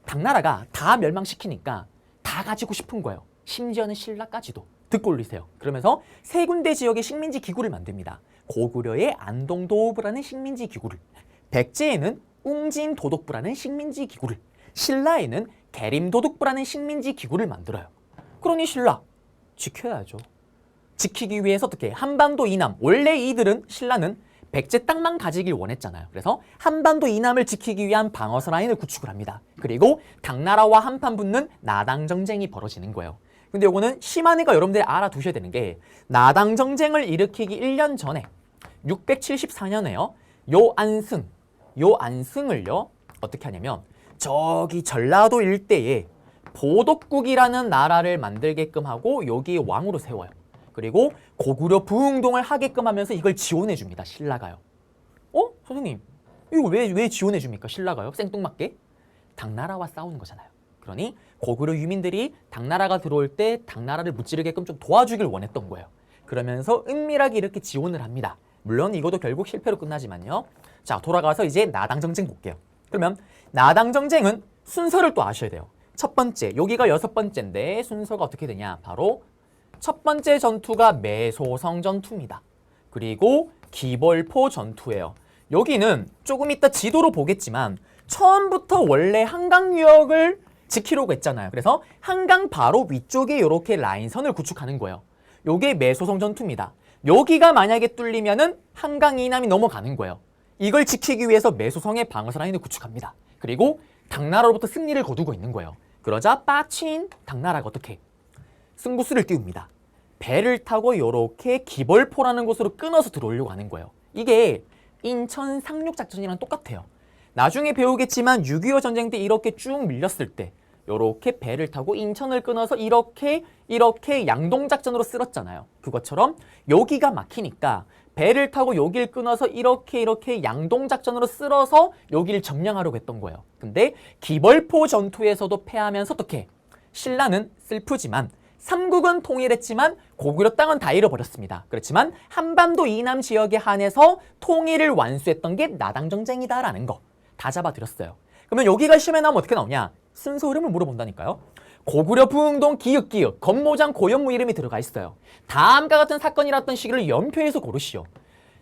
당나라가 다 멸망시키니까 다 가지고 싶은 거예요. 심지어는 신라까지도. 듣고 올리세요. 그러면서 세 군데 지역의 식민지 기구를 만듭니다. 고구려의 안동도읍이라는 식민지 기구를, 백제에는 웅진도독부라는 식민지 기구를, 신라에는 계림도독부라는 식민지 기구를 만들어요. 그러니 신라 지켜야죠. 지키기 위해서 어떻게 한반도 이남, 원래 이들은 신라는 백제 땅만 가지길 원했잖아요. 그래서 한반도 이남을 지키기 위한 방어선 라인을 구축을 합니다. 그리고 당나라와 한판 붙는 나당 정쟁이 벌어지는 거예요. 근데 요거는 심한이가 여러분들이 알아두셔야 되는 게 나당 정쟁을 일으키기 1년 전에 674년에요. 요 안승을요 어떻게 하냐면 저기 전라도 일대에 보독국이라는 나라를 만들게끔 하고 여기 왕으로 세워요. 그리고 고구려 부흥동을 하게끔 하면서 이걸 지원해 줍니다. 신라가요. 선생님 이거 왜 지원해 줍니까? 신라가요? 생뚱맞게? 당나라와 싸우는 거잖아요. 그러니 고구려 유민들이 당나라가 들어올 때 당나라를 무찌르게끔 좀 도와주길 원했던 거예요. 그러면서 은밀하게 이렇게 지원을 합니다. 물론 이것도 결국 실패로 끝나지만요. 자, 돌아가서 이제 나당정쟁 볼게요. 그러면 나당정쟁은 순서를 또 아셔야 돼요. 첫 번째, 여기가 6번째인데 순서가 어떻게 되냐? 바로 첫 번째 전투가 매소성 전투입니다. 그리고 기벌포 전투예요. 여기는 조금 이따 지도로 보겠지만 처음부터 원래 한강유역을 지키려고 했잖아요. 그래서 한강 바로 위쪽에 이렇게 라인선을 구축하는 거예요. 요게 매소성 전투입니다. 여기가 만약에 뚫리면은 한강 이남이 넘어가는 거예요. 이걸 지키기 위해서 매소성의 방어선 라인을 구축합니다. 그리고 당나라로부터 승리를 거두고 있는 거예요. 그러자 빠친 당나라가 어떻게 승부수를 띄웁니다. 배를 타고 이렇게 기벌포라는 곳으로 끊어서 들어오려고 하는 거예요. 이게 인천 상륙작전이랑 똑같아요. 나중에 배우겠지만 6.25 전쟁 때 이렇게 쭉 밀렸을 때 이렇게 배를 타고 인천을 끊어서 이렇게 양동작전으로 쓸었잖아요. 그것처럼 여기가 막히니까 배를 타고 여기를 끊어서 이렇게 양동작전으로 쓸어서 여기를 점령하려고 했던 거예요. 근데 기벌포 전투에서도 패하면서 어떻게 신라는 슬프지만 삼국은 통일했지만 고구려 땅은 다 잃어버렸습니다. 그렇지만 한반도 이남 지역에 한해서 통일을 완수했던 게 나당정쟁이다라는 거 다 잡아드렸어요. 그러면 여기가 시험에 나오면 어떻게 나오냐? 순서 흐름을 물어본다니까요. 고구려 부흥동 기읒 건모장 고현무 이름이 들어가 있어요. 다음과 같은 사건이 일어났던 시기를 연표해서 고르시오.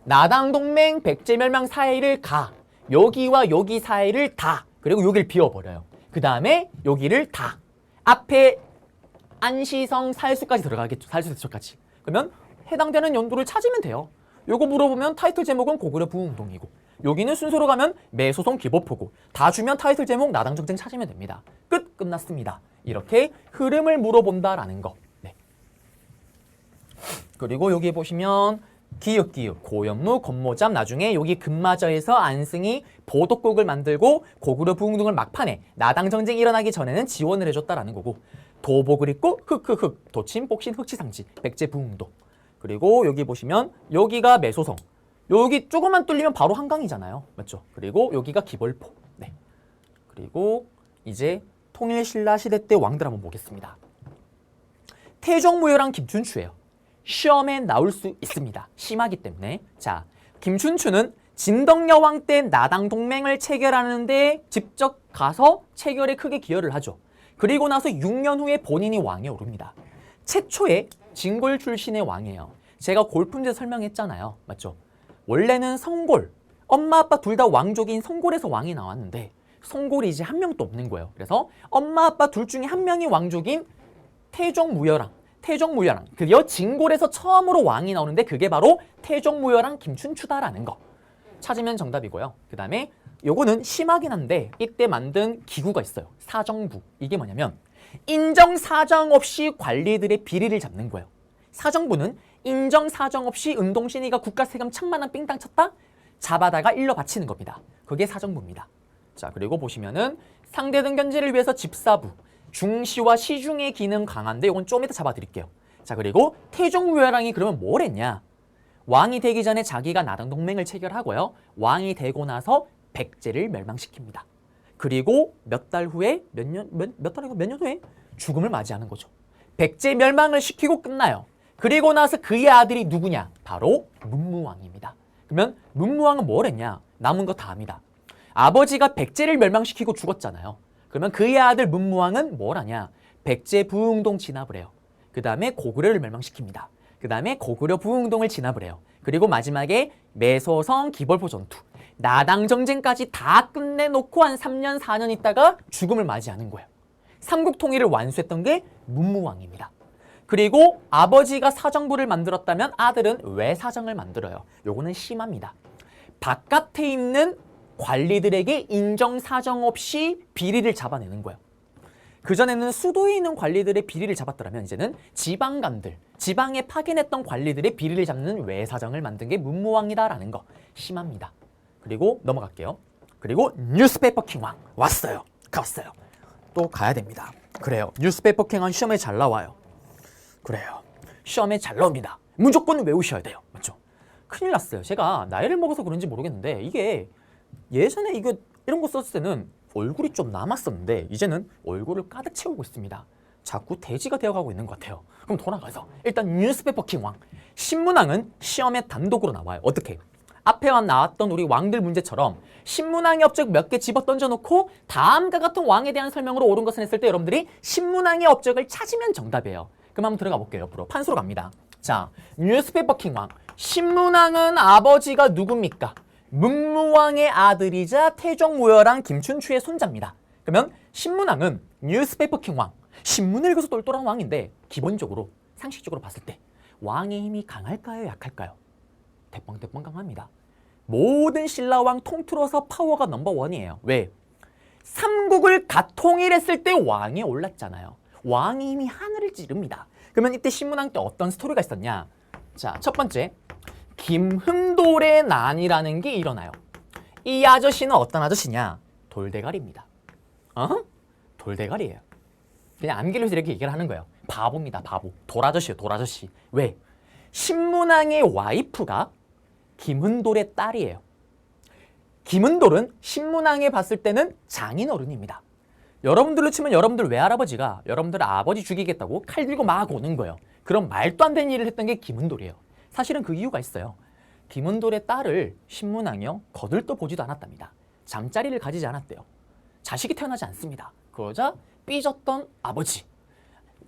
나당동맹 백제멸망 사이를 가. 여기와 여기 사이를 다. 그리고 여기를 비워버려요. 그 다음에 여기를 다. 앞에 안시성 살수까지 들어가겠죠. 살수대첩까지. 그러면 해당되는 연도를 찾으면 돼요. 요거 물어보면 타이틀 제목은 고구려 부흥동이고 여기는 순서로 가면 매소성 기벌포고 다 주면 타이틀 제목 나당정쟁 찾으면 됩니다. 끝났습니다. 이렇게 흐름을 물어본다라는 거. 네. 그리고 여기 보시면 기읒 고현무 건모잡 나중에 여기 금마저에서 안승이 보독국을 만들고 고구려 부흥동을 막판에 나당정쟁이 일어나기 전에는 지원을 해줬다라는 거고 도복을 입고 흑 도친 복신 흑치상지 백제 부흥동. 그리고 여기 보시면 여기가 매소성. 여기 조금만 뚫리면 바로 한강이잖아요. 맞죠? 그리고 여기가 기벌포. 네. 그리고 이제 통일신라 시대 때 왕들 한번 보겠습니다. 태종무열왕 김춘추예요. 시험에 나올 수 있습니다. 심하기 때문에. 자, 김춘추는 진덕여왕 때 나당 동맹을 체결하는데 직접 가서 체결에 크게 기여를 하죠. 그리고 나서 6년 후에 본인이 왕에 오릅니다. 최초의 진골 출신의 왕이에요. 제가 골품제 설명했잖아요. 맞죠? 원래는 성골, 엄마 아빠 둘 다 왕족인 성골에서 왕이 나왔는데 성골이 이제 한 명도 없는 거예요. 그래서 엄마 아빠 둘 중에 한 명이 왕족인 태종무열왕, 드디어 진골에서 처음으로 왕이 나오는데 그게 바로 태종무열왕 김춘추다라는 거 찾으면 정답이고요. 그 다음에 요거는 심하긴 한데 이때 만든 기구가 있어요. 사정부. 이게 뭐냐면 인정사정 없이 관리들의 비리를 잡는 거예요. 사정부는 인정사정 없이 은동신이가 국가세금 1000만원 삥땅 쳤다? 잡아다가 일러 바치는 겁니다. 그게 사정부입니다. 자, 그리고 보시면은 상대등 견제를 위해서 집사부, 중시와 시중의 기능 강한데 이건 좀 이따 잡아드릴게요. 자, 그리고 태종무열왕이 그러면 뭘 했냐? 왕이 되기 전에 자기가 나당동맹을 체결하고요. 왕이 되고 나서 백제를 멸망시킵니다. 그리고 몇 달 후에 몇 년 후에 죽음을 맞이하는 거죠. 백제 멸망을 시키고 끝나요. 그리고 나서 그의 아들이 누구냐? 바로 문무왕입니다. 그러면 문무왕은 뭘 했냐? 남은 거 다 합니다. 아버지가 백제를 멸망시키고 죽었잖아요. 그러면 그의 아들 문무왕은 뭘 하냐? 백제 부흥동 진압을 해요. 그 다음에 고구려를 멸망시킵니다. 그 다음에 고구려 부흥동을 진압을 해요. 그리고 마지막에 매소성 기벌포 전투, 나당정쟁까지 다 끝내놓고 한 3년 4년 있다가 죽음을 맞이하는 거예요. 삼국 통일을 완수했던 게 문무왕입니다. 그리고 아버지가 사정부를 만들었다면 아들은 외사정을 만들어요. 요거는 심합니다. 바깥에 있는 관리들에게 인정사정 없이 비리를 잡아내는 거예요. 그전에는 수도에 있는 관리들의 비리를 잡았더라면 이제는 지방관들, 지방에 파견했던 관리들의 비리를 잡는 외사정을 만든 게 문무왕이다라는 거 심합니다. 그리고 넘어갈게요. 그리고 뉴스페이퍼 킹왕 왔어요. 갔어요. 또 가야 됩니다. 그래요. 뉴스페이퍼 킹은 시험에 잘 나와요. 그래요. 시험에 잘 나옵니다. 무조건 외우셔야 돼요. 맞죠? 큰일 났어요. 제가 나이를 먹어서 그런지 모르겠는데 이게 예전에 이런 거 썼을 때는 얼굴이 좀 남았었는데 이제는 얼굴을 가득 채우고 있습니다. 자꾸 돼지가 되어가고 있는 것 같아요. 그럼 돌아가서 일단 뉴스페이퍼 킹왕. 신문왕은 시험에 단독으로 나와요. 어떻게? 앞에만 나왔던 우리 왕들 문제처럼 신문왕의 업적 몇 개 집어 던져놓고 다음과 같은 왕에 대한 설명으로 옳은 것을 했을 때 여러분들이 신문왕의 업적을 찾으면 정답이에요. 그럼 한번 들어가 볼게요. 옆으로 판수로 갑니다. 자, 뉴스페이퍼 킹왕. 신문왕은 아버지가 누굽니까? 문무왕의 아들이자 태종무열왕 김춘추의 손자입니다. 그러면 신문왕은 뉴스페이퍼 킹왕. 신문을 읽어서 똘똘한 왕인데 기본적으로 상식적으로 봤을 때 왕의 힘이 강할까요? 약할까요? 대빵 강합니다. 모든 신라왕 통틀어서 파워가 넘버원이에요. 왜? 삼국을 가통일했을 때 왕이 올랐잖아요. 왕의 힘이 하늘을 찌릅니다. 그러면 이때 신문왕 때 어떤 스토리가 있었냐? 자, 첫 번째, 김흠돌의 난이라는 게 일어나요. 이 아저씨는 어떤 아저씨냐? 돌대가리입니다. 돌대가리예요. 그냥 암기를 이렇게 얘기를 하는 거예요. 바보입니다. 바보. 돌아저씨예요. 돌아저씨. 왜? 신문왕의 와이프가 김흔돌의 딸이에요. 김흔돌은 신문왕에 봤을 때는 장인어른입니다. 여러분들로 치면 여러분들 외할아버지가 여러분들 아버지 죽이겠다고 칼 들고 막 오는 거예요. 그런 말도 안 되는 일을 했던 게 김흔돌이에요. 사실은 그 이유가 있어요. 김흔돌의 딸을 신문왕이요 거들떠 보지도 않았답니다. 잠자리를 가지지 않았대요. 자식이 태어나지 않습니다. 그러자 삐졌던 아버지,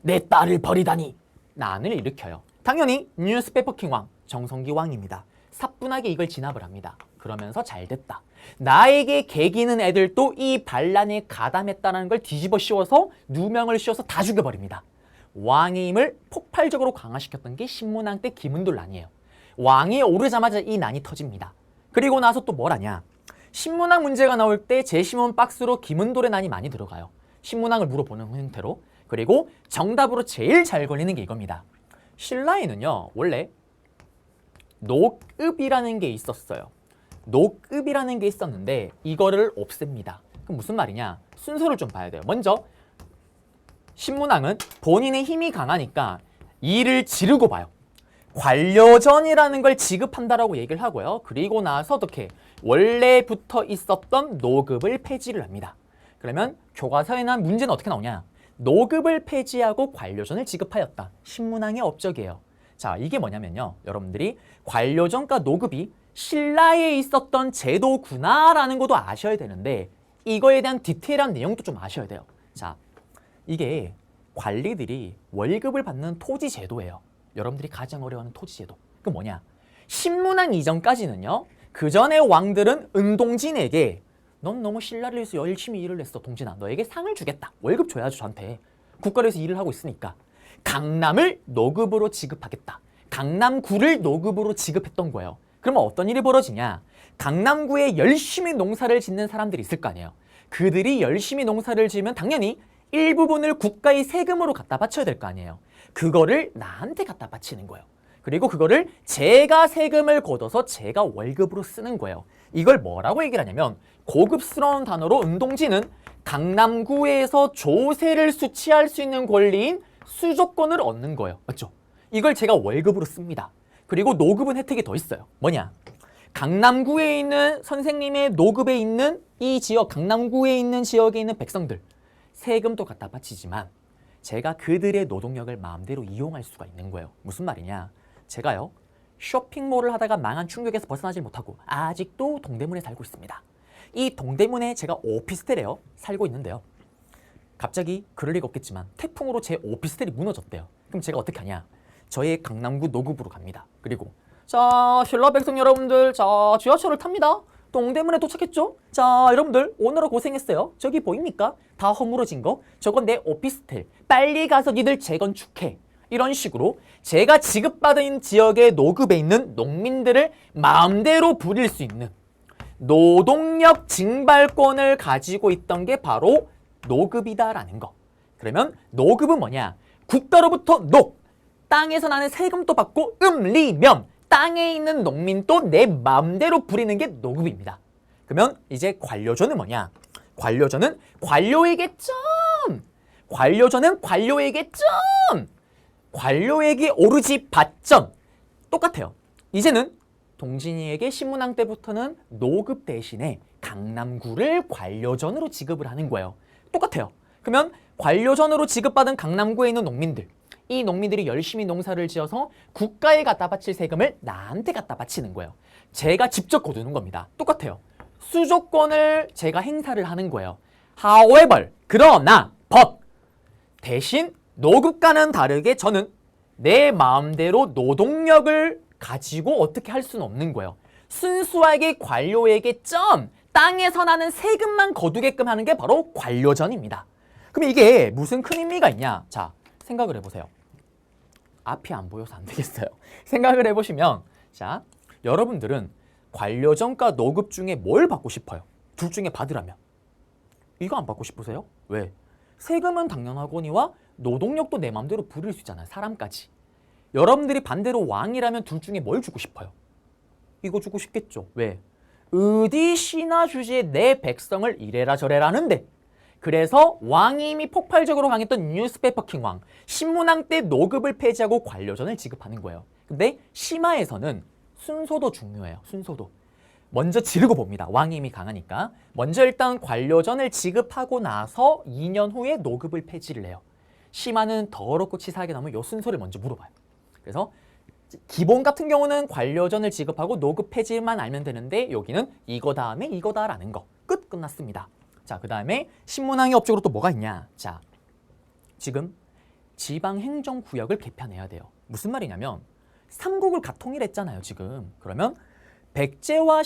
내 딸을 버리다니 난을 일으켜요. 당연히 뉴스페이퍼 킹왕 정성기 왕입니다. 사뿐하게 이걸 진압을 합니다. 그러면서 잘됐다. 나에게 개기는 애들도 이 반란에 가담했다는 걸 뒤집어 씌워서 누명을 씌워서 다 죽여버립니다. 왕의 힘을 폭발적으로 강화시켰던 게 신문왕 때 김흔돌 난이에요. 왕이 오르자마자 이 난이 터집니다. 그리고 나서 또 뭘 하냐? 신문왕 문제가 나올 때 제시문 박스로 김흔돌의 난이 많이 들어가요. 신문왕을 물어보는 형태로. 그리고 정답으로 제일 잘 걸리는 게 이겁니다. 신라에는요 원래 노급이라는 게 있었어요. 노급이라는 게 있었는데 이거를 없앱니다. 그럼 무슨 말이냐? 순서를 좀 봐야 돼요. 먼저 신문왕은 본인의 힘이 강하니까 일을 지르고 봐요. 관료전이라는 걸 지급한다라고 얘기를 하고요. 그리고 나서 어떻게 원래부터 있었던 노급을 폐지를 합니다. 그러면 교과서에 난 문제는 어떻게 나오냐? 노급을 폐지하고 관료전을 지급하였다. 신문왕의 업적이에요. 자, 이게 뭐냐면요. 여러분들이 관료전과 노급이 신라에 있었던 제도구나라는 것도 아셔야 되는데 이거에 대한 디테일한 내용도 좀 아셔야 돼요. 자, 이게 관리들이 월급을 받는 토지 제도예요. 여러분들이 가장 어려워하는 토지 제도. 그 뭐냐? 신문왕 이전까지는요. 그 전에 왕들은 은동진에게 넌 너무 신라를 위해서 열심히 일을 했어. 동진아. 너에게 상을 주겠다. 월급 줘야죠. 저한테. 국가를 위해서 일을 하고 있으니까. 강남을 노급으로 지급하겠다. 강남구를 노급으로 지급했던 거예요. 그러면 어떤 일이 벌어지냐? 강남구에 열심히 농사를 짓는 사람들이 있을 거 아니에요. 그들이 열심히 농사를 지으면 당연히 일부분을 국가의 세금으로 갖다 바쳐야 될 거 아니에요. 그거를 나한테 갖다 바치는 거예요. 그리고 그거를 제가 세금을 걷어서 제가 월급으로 쓰는 거예요. 이걸 뭐라고 얘기를 하냐면 고급스러운 단어로 은동진은 강남구에서 조세를 수취할 수 있는 권리인 수조권을 얻는 거예요. 맞죠? 이걸 제가 월급으로 씁니다. 그리고 노급은 혜택이 더 있어요. 뭐냐? 강남구에 있는 선생님의 노급에 있는 이 지역, 강남구에 있는 지역에 있는 백성들 세금도 갖다 바치지만 제가 그들의 노동력을 마음대로 이용할 수가 있는 거예요. 무슨 말이냐? 제가요 쇼핑몰을 하다가 망한 충격에서 벗어나지 못하고 아직도 동대문에 살고 있습니다. 이 동대문에 제가 오피스텔에요 살고 있는데요. 갑자기 그럴 리가 없겠지만 태풍으로 제 오피스텔이 무너졌대요. 그럼 제가 어떻게 하냐? 저의 강남구 노급으로 갑니다. 그리고 자 신라 백성 여러분들, 자 지하철을 탑니다. 동대문에 도착했죠? 자 여러분들 오늘은 고생했어요. 저기 보입니까? 다 허물어진 거. 저건 내 오피스텔. 빨리 가서 니들 재건축해. 이런 식으로 제가 지급받은 지역의 노급에 있는 농민들을 마음대로 부릴 수 있는 노동력 징발권을 가지고 있던 게 바로 노급이다라는 거. 그러면 노급은 뭐냐? 국가로부터 녹, 땅에서 나는 세금도 받고 음리면 땅에 있는 농민도 내 마음대로 부리는 게 노급입니다. 그러면 이제 관료전은 뭐냐? 관료전은 관료에게 관료전은 관료에게 점! 관료에게 오르지 받점! 똑같아요. 이제는 동진이에게 신문왕 때부터는 노급 대신에 강남구를 관료전으로 지급을 하는 거예요. 똑같아요. 그러면 관료전으로 지급받은 강남구에 있는 농민들, 이 농민들이 열심히 농사를 지어서 국가에 갖다 바칠 세금을 나한테 갖다 바치는 거예요. 제가 직접 거두는 겁니다. 똑같아요. 수조권을 제가 행사를 하는 거예요. However, 그러나, but, 대신 노급과는 다르게 저는 내 마음대로 노동력을 가지고 어떻게 할 수는 없는 거예요. 순수하게 관료에게 땅에서 나는 세금만 거두게끔 하는 게 바로 관료전입니다. 그럼 이게 무슨 큰 의미가 있냐? 자, 생각을 해보세요. 앞이 안 보여서 안 되겠어요. 생각을 해보시면, 자, 여러분들은 관료전과 노급 중에 뭘 받고 싶어요? 둘 중에 받으라면. 이거 안 받고 싶으세요? 왜? 세금은 당연하거니와 노동력도 내 마음대로 부릴 수 있잖아요. 사람까지. 여러분들이 반대로 왕이라면 둘 중에 뭘 주고 싶어요? 이거 주고 싶겠죠. 왜? 어디 시나 주지에 내 백성을 이래라 저래라 하는데, 그래서 왕이 이미 폭발적으로 강했던 뉴스페이퍼 킹왕, 신문왕 때 노급을 폐지하고 관료전을 지급하는 거예요. 근데 심화에서는 순서도 중요해요. 순서도. 먼저 지르고 봅니다. 왕이 이미 강하니까. 먼저 일단 관료전을 지급하고 나서 2년 후에 노급을 폐지를 해요. 심화는 더럽고 치사하게 나오면 이 순서를 먼저 물어봐요. 그래서 기본 같은 경우는 관료전을 지급하고 노급 폐지만 알면 되는데 여기는 이거 다음에 이거다라는 거. 끝났습니다. 자, 그 다음에 신문왕의 업적으로 또 뭐가 있냐. 자, 지금 지방행정구역을 개편해야 돼요. 무슨 말이냐면 삼국을 가통일했잖아요, 지금. 그러면 백제와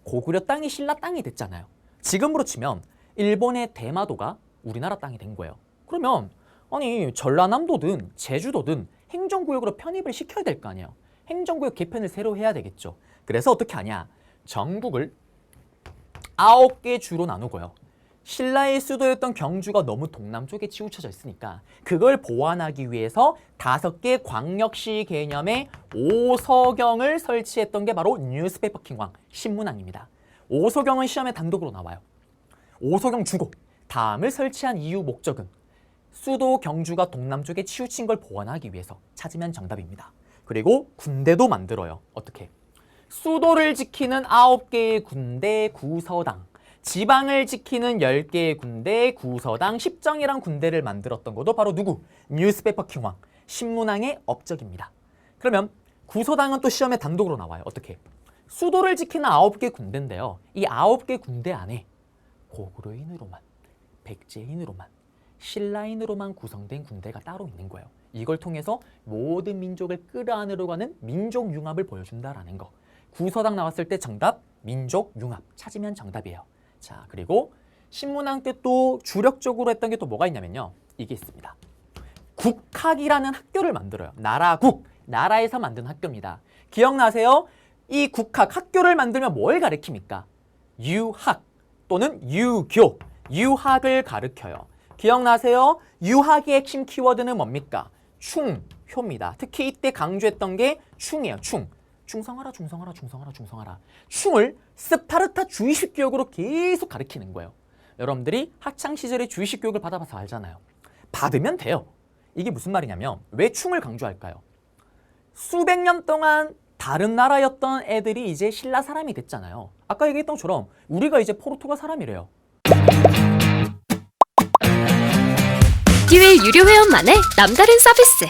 고구려 땅이 신라 땅이 됐잖아요. 지금으로 치면 일본의 대마도가 우리나라 땅이 된 거예요. 그러면 아니 전라남도든 제주도든 행정구역으로 편입을 시켜야 될 거 아니에요. 행정구역 개편을 새로 해야 되겠죠. 그래서 어떻게 하냐. 전국을 9개 주로 나누고요. 신라의 수도였던 경주가 너무 동남쪽에 치우쳐져 있으니까 그걸 보완하기 위해서 5개 광역시 개념의 5서경을 설치했던 게 바로 뉴스페이퍼 킹왕, 신문왕입니다. 5서경은 시험에 단독으로 나와요. 5서경 주고 다음을 설치한 이유 목적은 수도 경주가 동남쪽에 치우친 걸 보완하기 위해서. 찾으면 정답입니다. 그리고 군대도 만들어요. 어떻게? 수도를 지키는 9개의 군대 구서당, 지방을 지키는 10개의 군대 구서당, 십정이란 군대를 만들었던 것도 바로 누구? 뉴스페이퍼 킹왕, 신문왕의 업적입니다. 그러면 구서당은 또 시험에 단독으로 나와요. 어떻게? 수도를 지키는 9개 군대인데요. 이 9개 군대 안에 고구려인으로만, 백제인으로만, 신라인으로만 구성된 군대가 따로 있는 거예요. 이걸 통해서 모든 민족을 끌어안으려고 하는 민족 융합을 보여준다라는 거. 구서당 나왔을 때 정답 민족 융합 찾으면 정답이에요. 자, 그리고 신문왕 때 또 주력적으로 했던 게 또 뭐가 있냐면요. 이게 있습니다. 국학이라는 학교를 만들어요. 나라국, 나라에서 만든 학교입니다. 기억나세요? 이 국학, 학교를 만들면 뭘 가르칩니까? 유학 또는 유교, 유학을 가르쳐요. 기억나세요? 유학의 핵심 키워드는 뭡니까? 충효입니다. 특히 이때 강조했던 게 충이에요. 충. 충성하라, 충성하라, 충성하라, 충성하라. 충을 스파르타 주의식 교육으로 계속 가르치는 거예요. 여러분들이 학창시절에 주의식 교육을 받아봐서 알잖아요. 받으면 돼요. 이게 무슨 말이냐면 왜 충을 강조할까요? 수백 년 동안 다른 나라였던 애들이 이제 신라 사람이 됐잖아요. 아까 얘기했던 것처럼 우리가 이제 포르투갈 사람이래요. 에듀윌 유료 회원만의 남다른 서비스.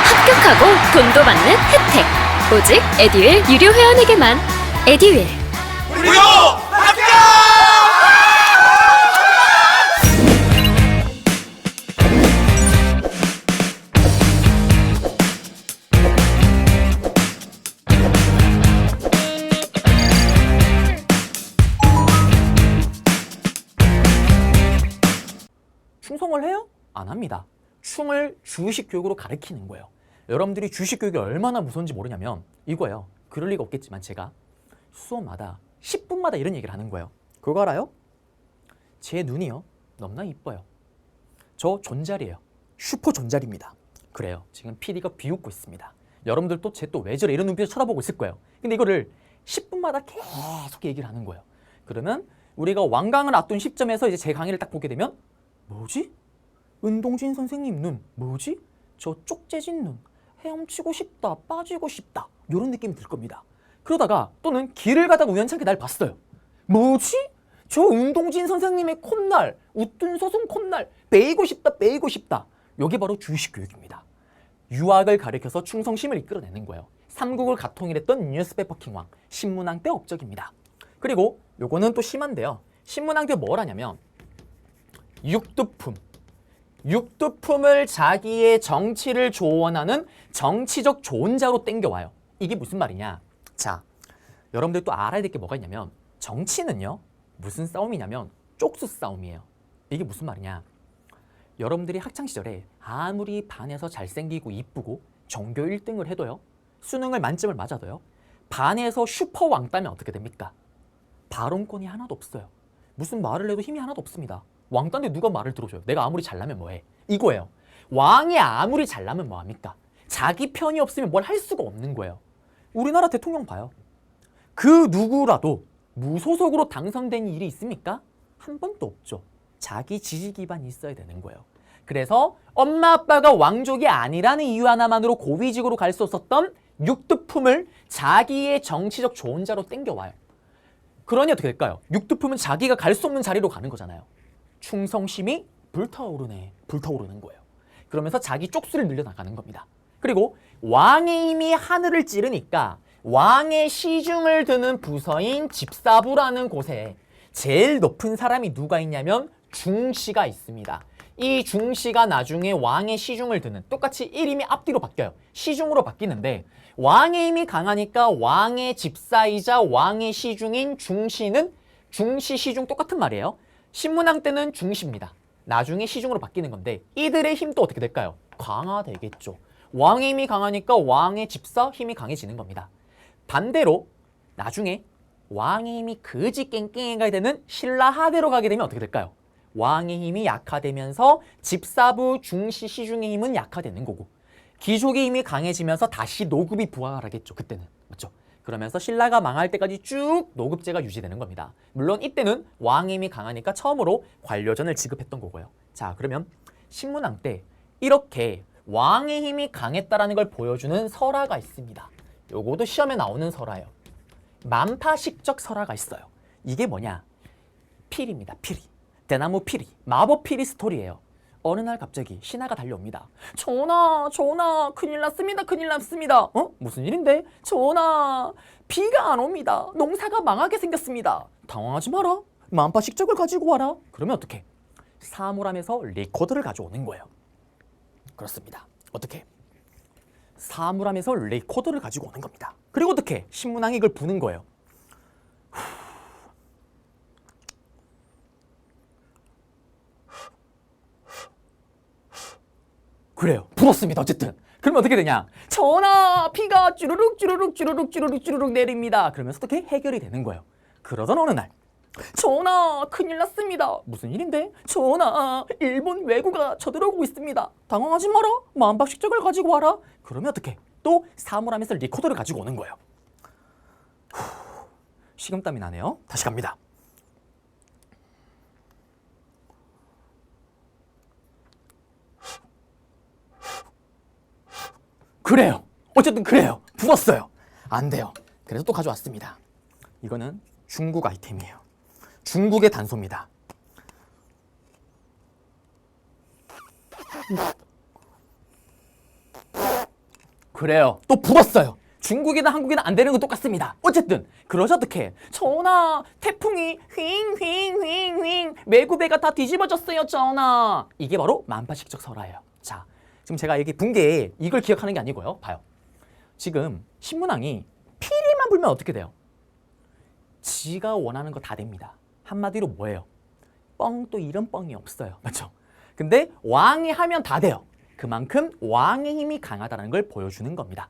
합격하고 돈도 받는 혜택. 오직 에듀윌 유료 회원에게만. 에듀윌. 무료 합격! 충성을 해요? 안 합니다. 충을 주식 교육으로 가르치는 거예요. 여러분들이 주식 교육이 얼마나 무서운지 모르냐면 이거예요. 그럴 리가 없겠지만 제가 수업마다 10분마다 이런 얘기를 하는 거예요. 그거 알아요? 제 눈이요. 너무나 이뻐요. 저 존잘이에요. 슈퍼 존잘입니다. 그래요. 지금 PD가 비웃고 있습니다. 여러분들도 쟤 또 왜 저래 이런 눈빛으로 쳐다보고 있을 거예요. 근데 이거를 10분마다 계속 얘기를 하는 거예요. 그러면 우리가 완강을 앞둔 시점에서 이제 제 강의를 딱 보게 되면 뭐지? 은동진 선생님 눈 뭐지? 저 쪽재진 눈 헤엄치고 싶다 빠지고 싶다 이런 느낌이 들 겁니다. 그러다가 또는 길을 가다가 우연찮게 날 봤어요. 뭐지? 저 은동진 선생님의 콧날 웃둔 소송 콧날 빼이고 싶다 빼이고 싶다. 이게 바로 주의식 교육입니다. 유학을 가리켜서 충성심을 이끌어내는 거예요. 삼국을 가통일했던 뉴스페퍼 킹왕 신문왕 때 업적입니다. 그리고 요거는 또 심한데요. 신문왕 때 뭘 하냐면 육두품을 자기의 정치를 조언하는 정치적 조언자로 땡겨와요. 이게 무슨 말이냐? 자, 여러분들 또 알아야 될 게 뭐가 있냐면 정치는요. 무슨 싸움이냐면 쪽수 싸움이에요. 이게 무슨 말이냐? 여러분들이 학창시절에 아무리 반에서 잘생기고 이쁘고 전교 1등을 해도요. 수능을 만점을 맞아도요. 반에서 슈퍼 왕따면 어떻게 됩니까? 발언권이 하나도 없어요. 무슨 말을 해도 힘이 하나도 없습니다. 왕따인데 누가 말을 들어줘요? 내가 아무리 잘나면 뭐해? 이거예요. 왕이 아무리 잘나면 뭐합니까? 자기 편이 없으면 뭘 할 수가 없는 거예요. 우리나라 대통령 봐요. 그 누구라도 무소속으로 당선된 일이 있습니까? 한 번도 없죠. 자기 지지 기반이 있어야 되는 거예요. 그래서 엄마 아빠가 왕족이 아니라는 이유 하나만으로 고위직으로 갈 수 없었던 육두품을 자기의 정치적 조언자로 땡겨와요. 그러니 어떻게 될까요? 육두품은 자기가 갈 수 없는 자리로 가는 거잖아요. 충성심이 불타오르는 거예요. 그러면서 자기 쪽수를 늘려나가는 겁니다. 그리고 왕의 힘이 하늘을 찌르니까 왕의 시중을 드는 부서인 집사부라는 곳에 제일 높은 사람이 누가 있냐면 중시가 있습니다. 이 중시가 나중에 왕의 시중을 드는 똑같이 이름이 앞뒤로 바뀌어요. 시중으로 바뀌는데 왕의 힘이 강하니까 왕의 집사이자 왕의 시중인 중시는 중시 시중 똑같은 말이에요. 신문왕 때는 중시입니다. 나중에 시중으로 바뀌는 건데 이들의 힘도 어떻게 될까요? 강화되겠죠. 왕의 힘이 강하니까 왕의 집사 힘이 강해지는 겁니다. 반대로 나중에 왕의 힘이 그지 깽깽이가 되는 신라 하대로 가게 되면 어떻게 될까요? 왕의 힘이 약화되면서 집사부 중시 시중의 힘은 약화되는 거고 귀족의 힘이 강해지면서 다시 노급이 부활하겠죠. 그때는 맞죠? 그러면서 신라가 망할 때까지 쭉 노급제가 유지되는 겁니다. 물론 이때는 왕의 힘이 강하니까 처음으로 관료전을 지급했던 거고요. 자, 그러면 신문왕 때 이렇게 왕의 힘이 강했다라는 걸 보여주는 설화가 있습니다. 요거도 시험에 나오는 설화예요. 만파식적 설화가 있어요. 이게 뭐냐? 피리입니다. 피리. 대나무 피리. 마법 피리 스토리예요. 어느 날 갑자기 신하가 달려옵니다. 전하, 큰일 났습니다. 큰일 났습니다. 무슨 일인데? 전하, 비가 안 옵니다. 농사가 망하게 생겼습니다. 당황하지 마라. 만파식적을 가지고 와라. 그러면 어떡해? 사물함에서 리코더를 가져오는 거예요. 그렇습니다. 어떻게? 사물함에서 리코더를 가지고 오는 겁니다. 그리고 어떻게? 신문왕이 이걸 부는 거예요. 그래요. 불었습니다. 어쨌든. 그러면 어떻게 되냐? 전하, 비가 쭈르륵 내립니다. 그러면서 어떻게 해결이 되는 거예요. 그러던 어느 날 전하, 큰일 났습니다. 무슨 일인데? 전하, 일본 왜구가 쳐들어오고 있습니다. 당황하지 마라. 만박식적을 가지고 와라. 그러면 어떻게? 또 사물함에서 리코더를 가지고 오는 거예요. 식은땀이 나네요. 다시 갑니다. 그래요. 어쨌든 그래요. 불었어요. 안 돼요. 그래서 또 가져왔습니다. 이거는 중국 아이템이에요. 중국의 단소입니다. 그래요. 또 불었어요. 중국이나 한국이나 안 되는 건 똑같습니다. 어쨌든 그러셔 어떡해? 전하, 태풍이 휑 매구배가 다 뒤집어졌어요. 전하. 이게 바로 만파식적 설화예요. 자, 지금 제가 여기 분 게 이걸 기억하는 게 아니고요. 봐요. 지금 신문왕이 피리만 불면 어떻게 돼요? 지가 원하는 거 다 됩니다. 한마디로 뭐예요? 뻥 또 이런 뻥이 없어요. 맞죠? 근데 왕이 하면 다 돼요. 그만큼 왕의 힘이 강하다는 걸 보여주는 겁니다.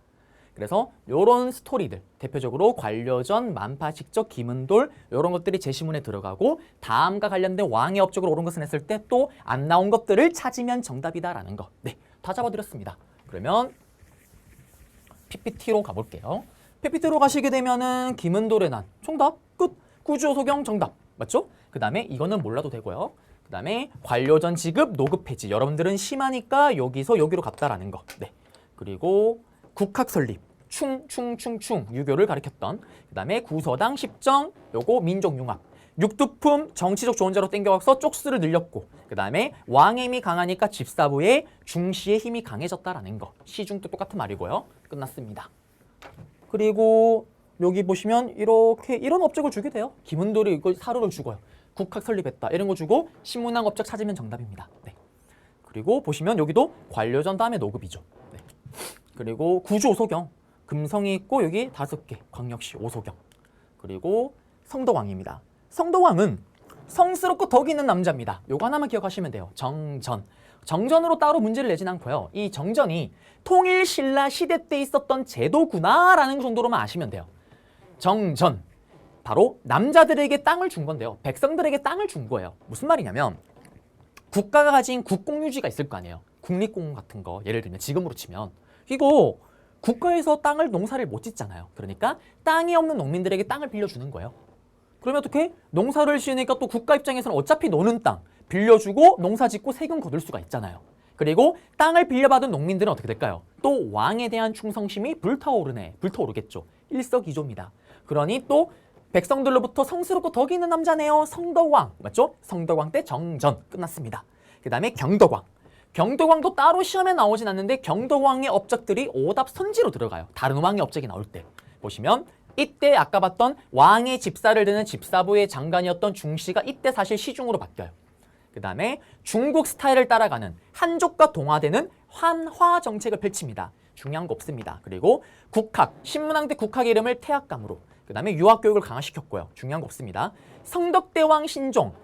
그래서 이런 스토리들, 대표적으로 관료전, 만파식적, 기문돌 이런 것들이 제시문에 들어가고 다음과 관련된 왕의 업적으로 옳은 것을 했을 때 또 안 나온 것들을 찾으면 정답이다라는 거. 네, 다 잡아드렸습니다. 그러면 PPT로 가볼게요. PPT로 가시게 되면은 김은돌의 난 정답 끝. 구주호소경 정답 맞죠? 그 다음에 이거는 몰라도 되고요. 그 다음에 관료전 지급 노급 폐지 여러분들은 심하니까 여기서 여기로 갔다라는 거. 네. 그리고 국학 설립 충충충충 유교를 가리켰던 그 다음에 구서당 십정 요거 민족융합 육두품 정치적 조언자로 땡겨와서 쪽수를 늘렸고 그 다음에 왕의 힘이 강하니까 집사부의 중시의 힘이 강해졌다라는 거. 시중도 똑같은 말이고요. 끝났습니다. 그리고 여기 보시면 이렇게 이런 업적을 주게 돼요. 김은돌이 이거 사료를 주고요. 국학 설립했다 이런 거 주고 신문학 업적 찾으면 정답입니다. 네. 그리고 보시면 여기도 관료전 다음에 노급이죠. 네. 그리고 구주 오소경 금성이 있고 여기 5개 광역시 오소경. 그리고 성덕왕입니다. 성덕왕은 성스럽고 덕이 있는 남자입니다. 요거 하나만 기억하시면 돼요. 정전. 정전으로 따로 문제를 내진 않고요. 이 정전이 통일 신라 시대 때 있었던 제도구나라는 정도로만 아시면 돼요. 정전. 바로 남자들에게 땅을 준 건데요. 백성들에게 땅을 준 거예요. 무슨 말이냐면 국가가 가진 국공유지가 있을 거 아니에요. 국립공원 같은 거 예를 들면 지금으로 치면 이거 국가에서 땅을 농사를 못 짓잖아요. 그러니까 땅이 없는 농민들에게 땅을 빌려주는 거예요. 그러면 어떻게? 농사를 지으니까 또 국가 입장에서는 어차피 노는 땅 빌려주고 농사 짓고 세금 거둘 수가 있잖아요. 그리고 땅을 빌려받은 농민들은 어떻게 될까요? 또 왕에 대한 충성심이 불타오르겠죠. 일석이조입니다. 그러니 또 백성들로부터 성스럽고 덕이 있는 남자네요. 성덕왕 맞죠? 성덕왕 때 정전 끝났습니다. 그 다음에 경덕왕. 경덕왕도 따로 시험에 나오진 않는데 경덕왕의 업적들이 오답선지로 들어가요. 다른 왕의 업적이 나올 때 보시면 이때 아까 봤던 왕의 집사를 드는 집사부의 장관이었던 중시가 이때 사실 시중으로 바뀌어요. 그 다음에 중국 스타일을 따라가는 한족과 동화되는 환화 정책을 펼칩니다. 중요한 거 없습니다. 그리고 국학, 신문왕 때 국학 이름을 태학감으로 그 다음에 유학교육을 강화시켰고요. 중요한 거 없습니다. 성덕대왕 신종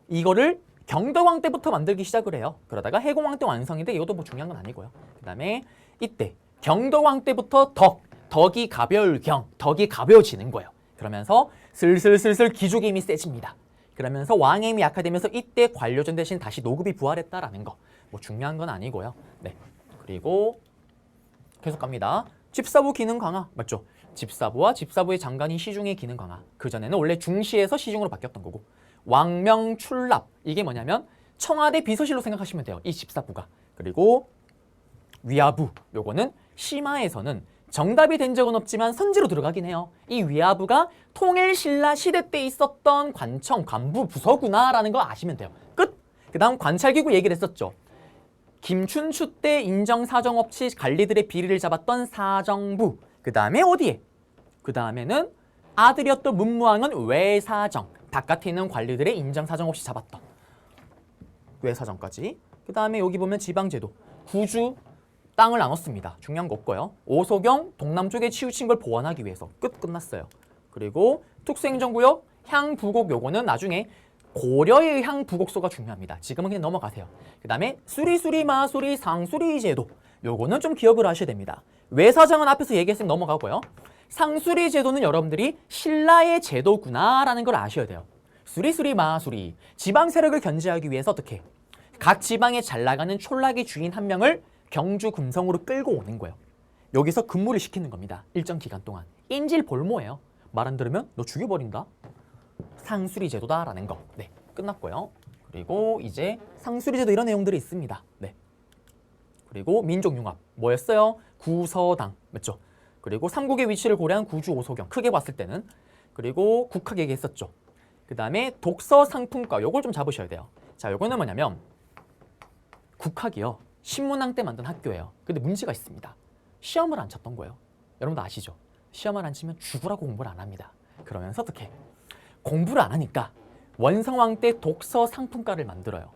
이거를 경덕왕 때부터 만들기 시작을 해요. 그러다가 해공왕 때 완성인데 이것도 뭐 중요한 건 아니고요. 그 다음에 이때 경덕왕 때부터 덕이 덕이 가벼워지는 거예요. 그러면서 슬슬 기족의 힘이 세집니다. 그러면서 왕의 힘이 약화되면서 이때 관료전 대신 다시 노급이 부활했다라는 거. 뭐 중요한 건 아니고요. 네. 그리고 계속 갑니다. 집사부 기능 강화 맞죠? 집사부와 집사부의 장관이 시중의 기능 강화. 그전에는 원래 중시에서 시중으로 바뀌었던 거고. 왕명 출납 이게 뭐냐면 청와대 비서실로 생각하시면 돼요. 이 집사부가. 그리고 위아부 요거는 심화에서는 정답이 된 적은 없지만 선지로 들어가긴 해요. 이 위아부가 통일 신라 시대 때 있었던 관청, 관부, 부서구나라는 거 아시면 돼요. 끝! 그 다음 관찰기구 얘기를 했었죠. 김춘추 때 인정 사정 없이 관리들의 비리를 잡았던 사정부. 그 다음에 어디에? 그 다음에는 아들이었던 문무왕은 외사정. 바깥에 있는 관리들의 인정 사정 없이 잡았던 외사정까지. 그 다음에 여기 보면 지방제도. 구주 땅을 나눴습니다. 중요한 거 없고요. 오소경 동남쪽에 치우친 걸 보완하기 위해서 끝났어요. 그리고 특수행정구역 향부곡 요거는 나중에 고려의 향부곡소가 중요합니다. 지금은 그냥 넘어가세요. 그 다음에 수리수리 마수리 상수리 제도 요거는 좀 기억을 하셔야 됩니다. 외사장은 앞에서 얘기했으면 넘어가고요. 상수리 제도는 여러분들이 신라의 제도구나라는 걸 아셔야 돼요. 수리수리 마수리 지방 세력을 견제하기 위해서 어떻게 각 지방에 잘 나가는 촌락의 주인 한 명을 경주 금성으로 끌고 오는 거예요. 여기서 근무를 시키는 겁니다. 일정 기간 동안. 인질 볼모예요. 말 안 들으면 너 죽여버린다. 상수리 제도다라는 거. 네, 끝났고요. 그리고 이제 상수리 제도 이런 내용들이 있습니다. 네. 그리고 민족융합 뭐였어요? 구서당 맞죠? 그리고 삼국의 위치를 고려한 구주 오소경 크게 봤을 때는. 그리고 국학 얘기했었죠. 그 다음에 독서 상품과 요걸 좀 잡으셔야 돼요. 자, 요거는 뭐냐면 국학이요. 신문왕 때 만든 학교예요. 근데 문제가 있습니다. 시험을 안 쳤던 거예요. 여러분도 아시죠? 시험을 안 치면 죽으라고 공부를 안 합니다. 그러면서 어떻게? 공부를 안 하니까 원성왕 때 독서 상품과를 만들어요.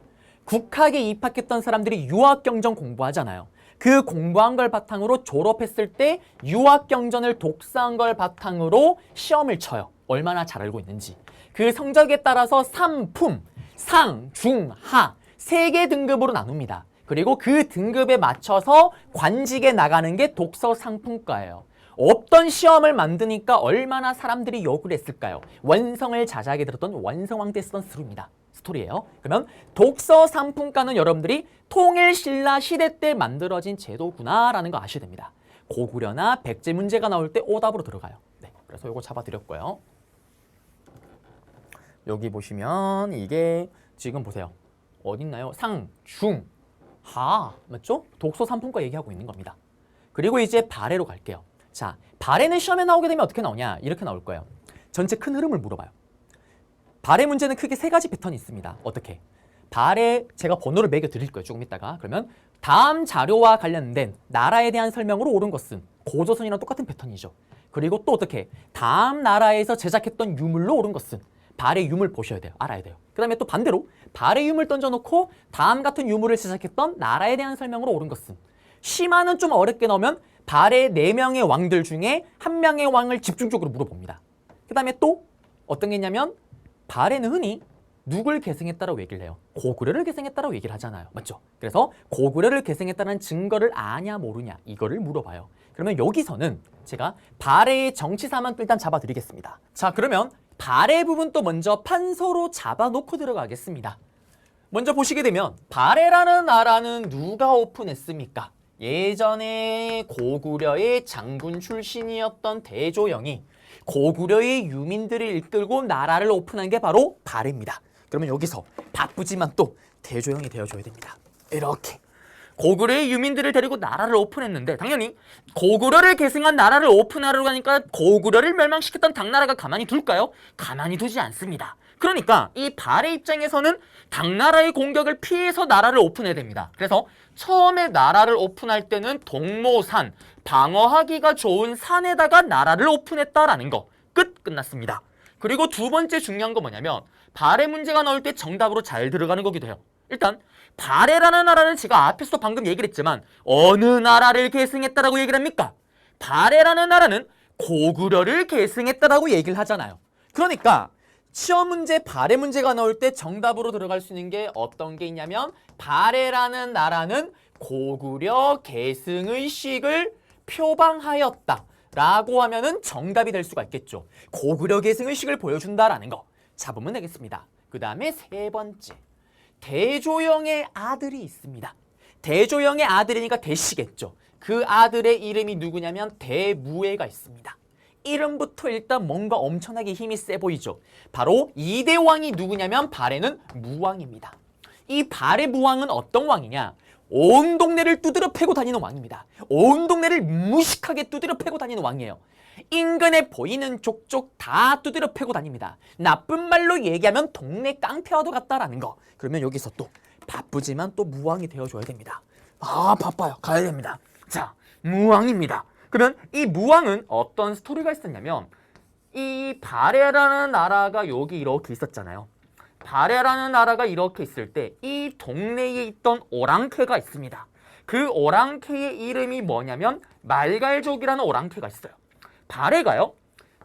국학에 입학했던 사람들이 유학경전 공부하잖아요. 그 공부한 걸 바탕으로 졸업했을 때 유학경전을 독서한 걸 바탕으로 시험을 쳐요. 얼마나 잘 알고 있는지. 그 성적에 따라서 상품, 상, 중, 하 3개 등급으로 나눕니다. 그리고 그 등급에 맞춰서 관직에 나가는 게 독서 상품과예요. 없던 시험을 만드니까 얼마나 사람들이 욕을 했을까요? 원성을 자자하게 들었던 원성왕 때 쓰던 스토리예요. 그러면 독서 상품과는 여러분들이 통일 신라 시대 때 만들어진 제도구나라는 거 아셔야 됩니다. 고구려나 백제 문제가 나올 때 오답으로 들어가요. 네, 그래서 요거 잡아드렸고요. 여기 보시면 이게 지금 보세요. 어딨나요? 상, 중, 하 맞죠? 독서 3품과 얘기하고 있는 겁니다. 그리고 이제 발해로 갈게요. 자, 발해는 시험에 나오게 되면 어떻게 나오냐? 이렇게 나올 거예요. 전체 큰 흐름을 물어봐요. 발해 문제는 크게 세 가지 패턴이 있습니다. 어떻게? 발해 제가 번호를 매겨 드릴 거예요. 조금 있다가. 그러면 다음 자료와 관련된 나라에 대한 설명으로 옳은 것은 고조선이랑 똑같은 패턴이죠. 그리고 또 어떻게? 다음 나라에서 제작했던 유물로 옳은 것은 발해 유물 보셔야 돼요. 알아야 돼요. 그 다음에 또 반대로 발해 유물 던져놓고 다음 같은 유물을 제작했던 나라에 대한 설명으로 옳은 것은 심화는 좀 어렵게 넣으면 발해 4명의 왕들 중에 1명의 왕을 집중적으로 물어봅니다. 그 다음에 또 어떤 게 있냐면 발해는 흔히 누굴 계승했다라고 얘기를 해요. 고구려를 계승했다라고 얘기를 하잖아요. 맞죠? 그래서 고구려를 계승했다는 증거를 아냐 모르냐 이거를 물어봐요. 그러면 여기서는 제가 발해의 정치사만 일단 잡아드리겠습니다. 자, 그러면 발해 부분 또 먼저 판서로 잡아놓고 들어가겠습니다. 먼저 보시게 되면 발해라는 나라는 누가 오픈했습니까? 예전에 고구려의 장군 출신이었던 대조영이 고구려의 유민들을 이끌고 나라를 오픈한 게 바로 발해입니다. 그러면 여기서 바쁘지만 또 대조영이 되어줘야 됩니다. 이렇게 고구려의 유민들을 데리고 나라를 오픈했는데 당연히 고구려를 계승한 나라를 오픈하려고 하니까 고구려를 멸망시켰던 당나라가 가만히 둘까요? 가만히 두지 않습니다. 그러니까 이 발해 입장에서는 당나라의 공격을 피해서 나라를 오픈해야 됩니다. 그래서 처음에 나라를 오픈할 때는 동모산, 방어하기가 좋은 산에다가 나라를 오픈했다라는 거 끝났습니다. 그리고 두 번째 중요한 거 뭐냐면 발해 문제가 나올 때 정답으로 잘 들어가는 거기도 해요. 일단 발해라는 나라는 제가 앞에서도 방금 얘기를 했지만 어느 나라를 계승했다라고 얘기를 합니까? 발해라는 나라는 고구려를 계승했다라고 얘기를 하잖아요. 그러니까 시험 문제 발해 문제가 나올 때 정답으로 들어갈 수 있는 게 어떤 게 있냐면 발해라는 나라는 고구려 계승의 식을 표방하였다 라고 하면은 정답이 될 수가 있겠죠. 고구려 계승의 식을 보여준다라는 거 잡으면 되겠습니다. 그 다음에 세 번째 대조영의 아들이 있습니다. 대조영의 아들이니까 대시겠죠. 그 아들의 이름이 누구냐면 대무해가 있습니다. 이름부터 일단 뭔가 엄청나게 힘이 세 보이죠. 바로 이대왕이 누구냐면 발해는 무왕입니다. 이 발해 무왕은 어떤 왕이냐? 온 동네를 두드려 패고 다니는 왕입니다. 온 동네를 무식하게 두드려 패고 다니는 왕이에요. 인근에 보이는 족족 다 두드려 패고 다닙니다. 나쁜 말로 얘기하면 동네 깡패와도 같다라는 거. 그러면 여기서 또 바쁘지만 또 무왕이 되어줘야 됩니다. 아, 바빠요. 가야 됩니다. 자, 무왕입니다. 그러면 이 무왕은 어떤 스토리가 있었냐면 이 발해라는 나라가 여기 이렇게 있었잖아요. 발해라는 나라가 이렇게 있을 때 이 동네에 있던 오랑캐가 있습니다. 그 오랑캐의 이름이 뭐냐면 말갈족이라는 오랑캐가 있어요. 발해가요,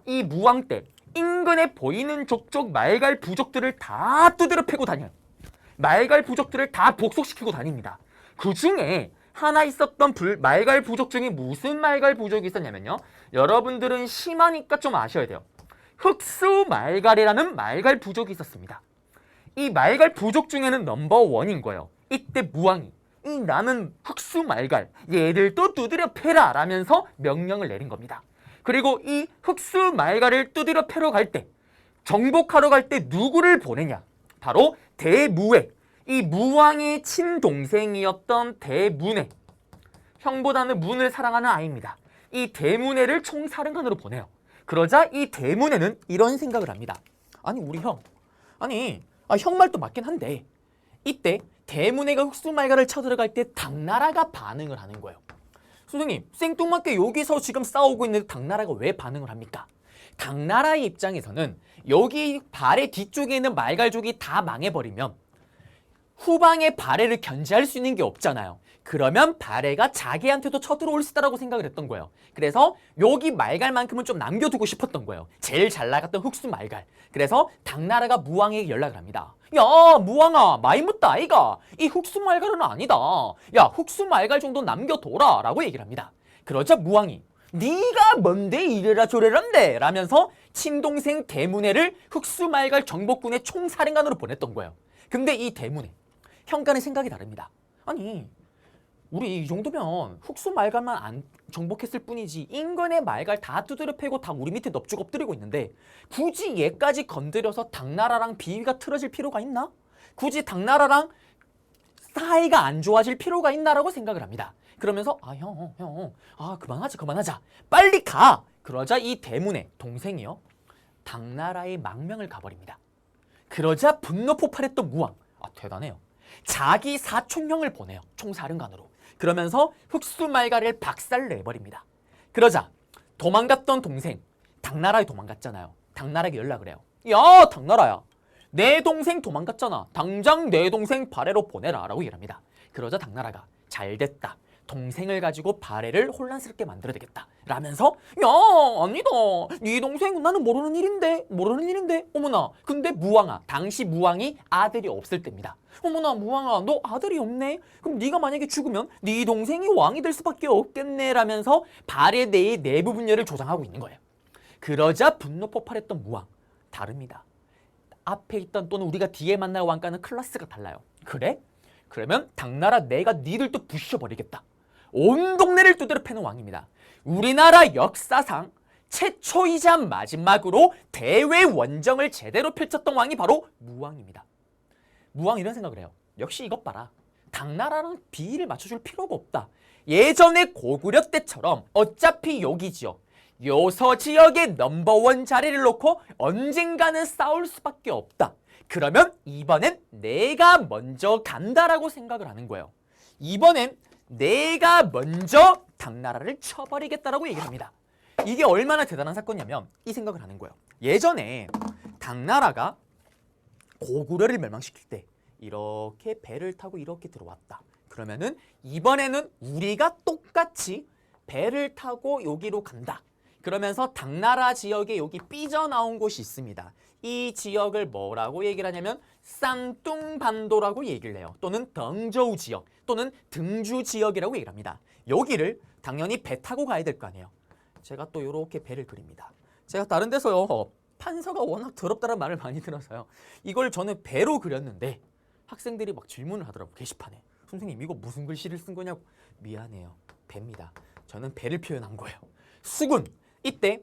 이 무왕 때 인근에 보이는 족족 말갈 부족들을 다 두드려 패고 다녀요. 말갈 부족들을 다 복속시키고 다닙니다. 그 중에 하나 있었던 말갈 부족 중에 무슨 말갈 부족이 있었냐면요. 여러분들은 심하니까 좀 아셔야 돼요. 흑수 말갈이라는 말갈 부족이 있었습니다. 이 말갈 부족 중에는 넘버원인 거예요. 이때 무왕이 나는 흑수 말갈 얘들도 두드려 패라 라면서 명령을 내린 겁니다. 그리고 이 흑수 말갈을 두드려 패러 갈 때 정복하러 갈 때 누구를 보내냐? 바로 대무해. 이 무왕의 친동생이었던 대문해. 형보다는 문을 사랑하는 아이입니다. 이 대문해를 총사령관으로 보내요. 그러자 이 대문해는 이런 생각을 합니다. 아니 우리 형. 형 말도 맞긴 한데 이때 대문해가 흑수말갈을 쳐들어갈 때 당나라가 반응을 하는 거예요. 선생님 생뚱맞게 여기서 지금 싸우고 있는데 당나라가 왜 반응을 합니까? 당나라의 입장에서는 여기 발해 뒤쪽에 있는 말갈족이 다 망해버리면 후방의 발해를 견제할 수 있는 게 없잖아요. 그러면 발해가 자기한테도 쳐들어올 수 있다고 생각을 했던 거예요. 그래서 여기 말갈만큼은 좀 남겨두고 싶었던 거예요. 제일 잘 나갔던 흑수 말갈. 그래서 당나라가 무왕에게 연락을 합니다. 야 무왕아 많이 묻다 아이가. 이 흑수 말갈은 아니다. 야 흑수 말갈 정도 남겨둬라 라고 얘기를 합니다. 그러자 무왕이 네가 뭔데 이래라 저래란데 라면서 친동생 대문해를 흑수 말갈 정복군의 총사령관으로 보냈던 거예요. 근데 이 대문해 형과는 생각이 다릅니다. 아니 우리 이 정도면 흑수 말갈만 안 정복했을 뿐이지 인근의 말갈 다 두드려 패고 다 우리 밑에 넙죽 엎드리고 있는데 굳이 얘까지 건드려서 당나라랑 비위가 틀어질 필요가 있나? 굳이 당나라랑 사이가 안 좋아질 필요가 있나라고 생각을 합니다. 그러면서 그만하자 빨리 가. 그러자 이 대문의 동생이요 당나라의 망명을 가버립니다. 그러자 분노 폭발했던 무왕 대단해요. 자기 사촌형을 보내요. 총사령관으로. 그러면서 흑수말갈을 박살내버립니다. 그러자 도망갔던 동생 당나라에 도망갔잖아요. 당나라에게 연락을 해요. 야 당나라야 내 동생 도망갔잖아. 당장 내 동생 발해로 보내라 라고 얘기를 합니다. 그러자 당나라가 잘됐다. 동생을 가지고 발해를 혼란스럽게 만들어야 되겠다 라면서 야 아니다 네 동생 나는 모르는 일인데 어머나 근데 무왕아 당시 무왕이 아들이 없을 때입니다. 어머나 무왕아 너 아들이 없네? 그럼 네가 만약에 죽으면 네 동생이 왕이 될 수밖에 없겠네 라면서 발해 내의 내부 분열을 조장하고 있는 거예요. 그러자 분노 폭발했던 무왕 다릅니다. 앞에 있던 또는 우리가 뒤에 만날 왕과는 클래스가 달라요. 그래? 그러면 당나라 내가 니들도 부셔버리겠다. 온 동네를 두드려 패는 왕입니다. 우리나라 역사상 최초이자 마지막으로 대외 원정을 제대로 펼쳤던 왕이 바로 무왕입니다. 무왕 이런 생각을 해요. 역시 이것 봐라. 당나라랑 비위를 맞춰줄 필요가 없다. 예전에 고구려 때처럼 어차피 여기 지역, 요서 지역의 넘버원 자리를 놓고 언젠가는 싸울 수밖에 없다. 그러면 이번엔 내가 먼저 간다라고 생각을 하는 거예요. 이번엔 내가 먼저 당나라를 쳐버리겠다라고 얘기를 합니다. 이게 얼마나 대단한 사건이냐면 이 생각을 하는 거예요. 예전에 당나라가 고구려를 멸망시킬 때 이렇게 배를 타고 이렇게 들어왔다. 그러면은 이번에는 우리가 똑같이 배를 타고 여기로 간다. 그러면서 당나라 지역에 여기 삐져나온 곳이 있습니다. 이 지역을 뭐라고 얘기를 하냐면 쌍뚱반도라고 얘기를 해요. 또는 덩저우 지역 또는 등주 지역이라고 얘기를 합니다. 여기를 당연히 배 타고 가야 될 거 아니에요. 제가 또 이렇게 배를 그립니다. 제가 다른 데서요 판서가 워낙 더럽다는 말을 많이 들어서요 이걸 저는 배로 그렸는데 학생들이 막 질문을 하더라고 게시판에. 선생님 이거 무슨 글씨를 쓴 거냐고. 미안해요. 배입니다. 저는 배를 표현한 거예요. 수군. 이때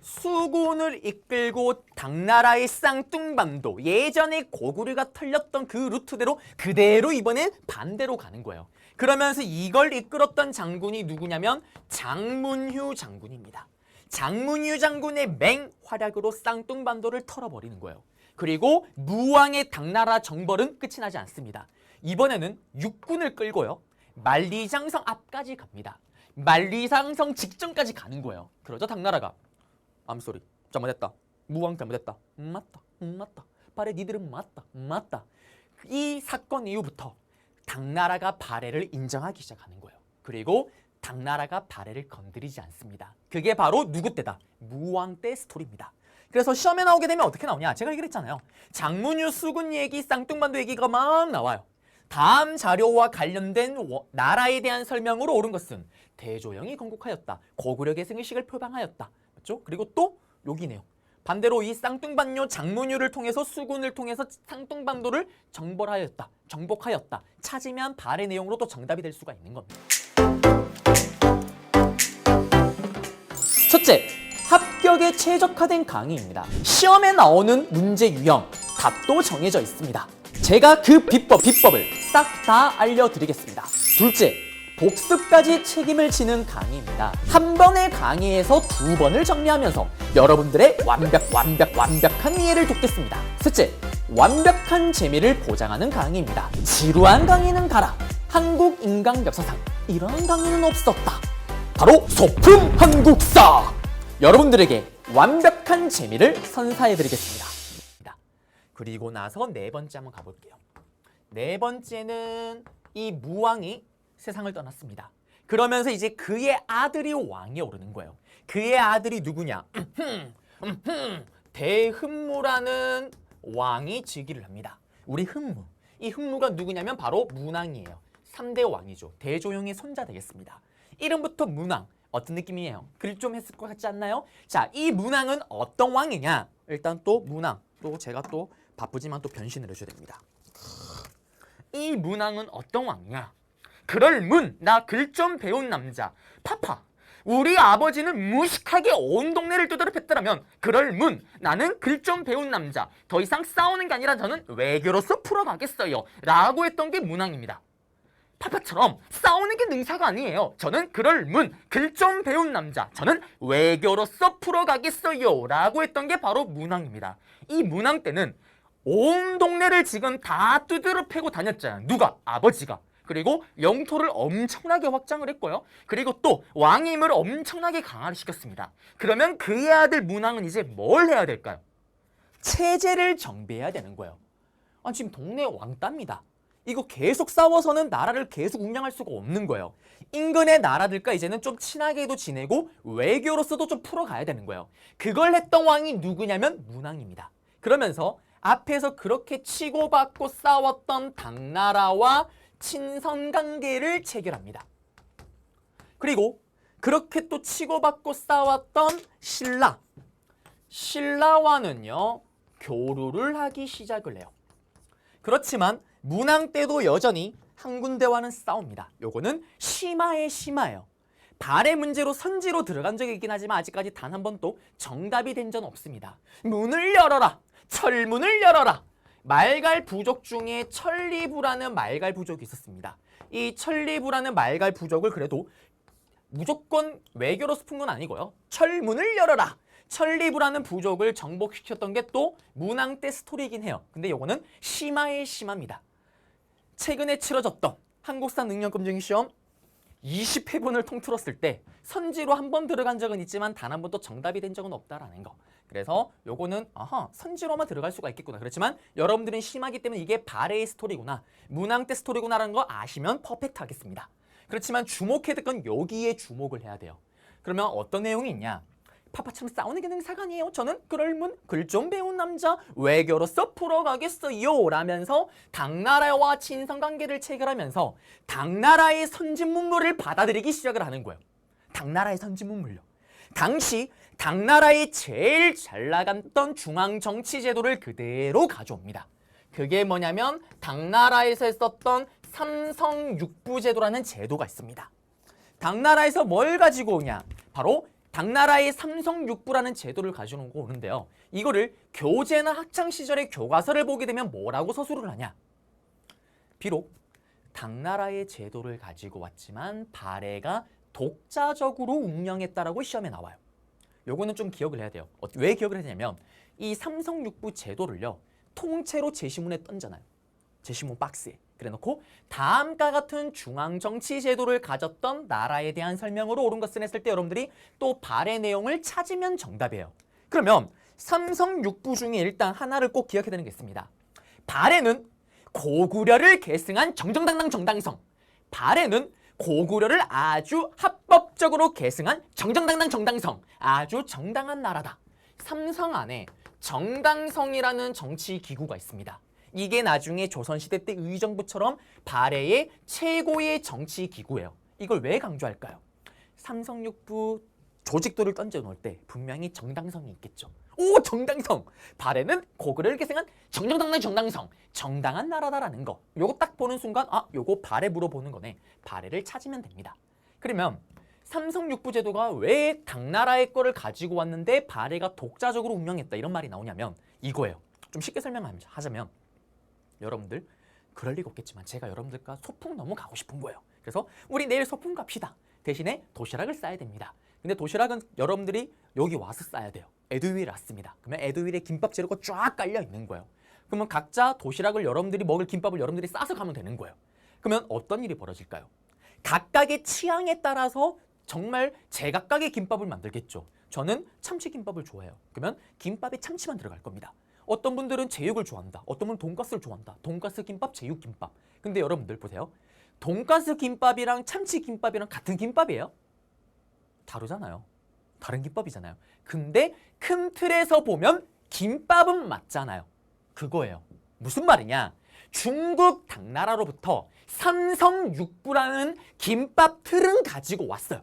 수군을 이끌고 당나라의 쌍뚱반도 예전에 고구려가 털렸던 그 루트대로 그대로 이번엔 반대로 가는 거예요. 그러면서 이걸 이끌었던 장군이 누구냐면 장문휴 장군입니다. 장문휴 장군의 맹활약으로 쌍뚱반도를 털어버리는 거예요. 그리고 무왕의 당나라 정벌은 끝이 나지 않습니다. 이번에는 육군을 끌고요 만리장성 앞까지 갑니다. 만리장성 직전까지 가는 거예요. 그러자 당나라가 암소리 잘못했다. 무왕 잘못했다. 맞다. 발해 니들은 맞다. 이 사건 이후부터 당나라가 발해를 인정하기 시작하는 거예요. 그리고 당나라가 발해를 건드리지 않습니다. 그게 바로 누구 때다? 무왕 때 스토리입니다. 그래서 시험에 나오게 되면 어떻게 나오냐? 제가 얘기를 했잖아요. 장문휴 수군 얘기, 쌍뚱반도 얘기가 막 나와요. 다음 자료와 관련된 나라에 대한 설명으로 옳은 것은 대조영이 건국하였다. 고구려 계승의식을 표방하였다. 맞죠? 그리고 또 여기네요. 반대로 이 쌍뚱반요 장문휴를 통해서 수군을 통해서 쌍뚱반도를 정복하였다. 찾으면 발의 내용으로 또 정답이 될 수가 있는 겁니다. 첫째, 합격에 최적화된 강의입니다. 시험에 나오는 문제 유형, 답도 정해져 있습니다. 제가 그 비법을 싹 다 알려드리겠습니다. 둘째, 복습까지 책임을 지는 강의입니다. 한 번의 강의에서 두 번을 정리하면서 여러분들의 완벽한 이해를 돕겠습니다. 셋째, 완벽한 재미를 보장하는 강의입니다. 지루한 강의는 가라. 한국 인간 역사상 이런 강의는 없었다. 바로 소품 한국사! 여러분들에게 완벽한 재미를 선사해드리겠습니다. 그리고 나서 네 번째 한번 가볼게요. 네 번째는 이 무왕이 세상을 떠났습니다. 그러면서 이제 그의 아들이 왕에 오르는 거예요. 그의 아들이 누구냐? 대흠무라는 왕이 즉위를 합니다. 우리 흠무. 이 흠무가 누구냐면 바로 문왕이에요. 3대 왕이죠. 대조영의 손자 되겠습니다. 이름부터 문왕. 어떤 느낌이에요? 글 좀 했을 것 같지 않나요? 자, 이 문왕은 어떤 왕이냐? 일단 또 문왕. 또 제가 또 바쁘지만 또 변신을 해줘야 됩니다. 이 문왕은 어떤 왕이냐? 그럴 문, 나 글 좀 배운 남자. 파파, 우리 아버지는 무식하게 온 동네를 두드려 팼더라면 그럴 문, 나는 글 좀 배운 남자. 더 이상 싸우는 게 아니라 저는 외교로서 풀어가겠어요. 라고 했던 게 문항입니다. 파파처럼 싸우는 게 능사가 아니에요. 저는 그럴 문, 글 좀 배운 남자. 저는 외교로서 풀어가겠어요. 라고 했던 게 바로 문항입니다. 이 문항 때는 온 동네를 지금 다 두드려 패고 다녔잖아요. 누가? 아버지가. 그리고 영토를 엄청나게 확장을 했고요. 그리고 또 왕의 힘을 엄청나게 강화를 시켰습니다. 그러면 그의 아들 문항은 이제 뭘 해야 될까요? 체제를 정비해야 되는 거예요. 지금 동네 왕따입니다. 이거 계속 싸워서는 나라를 계속 운영할 수가 없는 거예요. 인근의 나라들과 이제는 좀 친하게도 지내고 외교로서도 좀 풀어가야 되는 거예요. 그걸 했던 왕이 누구냐면 문항입니다. 그러면서 앞에서 그렇게 치고받고 싸웠던 당나라와 친선관계를 체결합니다. 그리고 그렇게 또 치고받고 싸웠던 신라와는요 교류를 하기 시작을 해요. 그렇지만 문항 때도 여전히 한 군데와는 싸웁니다. 요거는 심화의 심화예요. 발의 문제로 선지로 들어간 적이 있긴 하지만 아직까지 단 한 번도 정답이 된 적은 없습니다. 문을 열어라! 철문을 열어라! 말갈 부족 중에 천리부라는 말갈 부족이 있었습니다. 이 천리부라는 말갈 부족을 그래도 무조건 외교로서 푼 건 아니고요. 철문을 열어라! 천리부라는 부족을 정복시켰던 게 또 문항 때 스토리이긴 해요. 근데 요거는 심화의 심화입니다. 최근에 치러졌던 한국사 능력검증 시험 20회분을 통틀었을 때 선지로 한 번 들어간 적은 있지만 단 한 번도 정답이 된 적은 없다라는 거. 그래서 요거는 선지로만 들어갈 수가 있겠구나. 그렇지만 여러분들은 심하기 때문에 이게 발해의 스토리구나, 문항 때 스토리구나라는 거 아시면 퍼펙트 하겠습니다. 그렇지만 주목해야 될 건 여기에 주목을 해야 돼요. 그러면 어떤 내용이 있냐? 파파처럼 싸우는 게 능사가 아니에요. 저는 그럴 문, 글 좀 배운 남자, 외교로서 풀어가겠어요. 라면서 당나라와 친선관계를 체결하면서 당나라의 선진문물을 받아들이기 시작을 하는 거예요. 당나라의 선진문물요. 당시 당나라의 제일 잘 나갔던 중앙정치제도를 그대로 가져옵니다. 그게 뭐냐면 당나라에서 썼던 삼성육부제도라는 제도가 있습니다. 당나라에서 뭘 가지고 오냐? 바로 당나라의 삼성육부라는 제도를 가지고 오는데요. 이거를 교재나 학창시절의 교과서를 보게 되면 뭐라고 서술을 하냐? 비록 당나라의 제도를 가지고 왔지만 발해가 독자적으로 운영했다라고 시험에 나와요. 요거는 좀 기억을 해야 돼요. 왜 기억을 해야 되냐면 이 삼성육부 제도를요 통째로 제시문에 던잖아요. 제시문 박스에. 그래놓고 다음과 같은 중앙정치 제도를 가졌던 나라에 대한 설명으로 옳은 것을 했을 때 여러분들이 또 발의 내용을 찾으면 정답이에요. 그러면 삼성육부 중에 일단 하나를 꼭 기억해야 되는 게 있습니다. 발해는 고구려를 계승한 정정당당 정당성. 발해는 고구려를 아주 합법적으로 계승한 정정당당 정당성. 아주 정당한 나라다. 삼성 안에 정당성이라는 정치 기구가 있습니다. 이게 나중에 조선시대 때 의정부처럼 발해의 최고의 정치 기구예요. 이걸 왜 강조할까요? 삼성육부 조직도를 던져놓을 때 분명히 정당성이 있겠죠. 오, 정당성! 발해는 고구려를 계승한 정정당당 정당성. 정당한 나라다라는 거. 요거 딱 보는 순간 요거 발해 물어보는 거네. 발해를 찾으면 됩니다. 그러면 삼성육부 제도가 왜 당나라의 거를 가지고 왔는데 발해가 독자적으로 운영했다 이런 말이 나오냐면 이거예요. 좀 쉽게 설명하자면 여러분들 그럴 리가 없겠지만 제가 여러분들과 소풍 너무 가고 싶은 거예요. 그래서 우리 내일 소풍 갑시다. 대신에 도시락을 싸야 됩니다. 근데 도시락은 여러분들이 여기 와서 싸야 돼요. 에듀윌에 왔습니다. 그러면 에듀윌에 김밥 재료가 쫙 깔려 있는 거예요. 그러면 각자 도시락을 여러분들이 먹을 김밥을 여러분들이 싸서 가면 되는 거예요. 그러면 어떤 일이 벌어질까요? 각각의 취향에 따라서 정말 제각각의 김밥을 만들겠죠. 저는 참치김밥을 좋아해요. 그러면 김밥에 참치만 들어갈 겁니다. 어떤 분들은 제육을 좋아한다. 어떤 분은 돈가스를 좋아한다. 돈가스 김밥, 제육 김밥. 근데 여러분들 보세요. 돈가스 김밥이랑 참치 김밥이랑 같은 김밥이에요? 다르잖아요. 다른 김밥이잖아요. 근데 큰 틀에서 보면 김밥은 맞잖아요. 그거예요. 무슨 말이냐? 중국 당나라로부터 삼성육부라는 김밥 틀은 가지고 왔어요.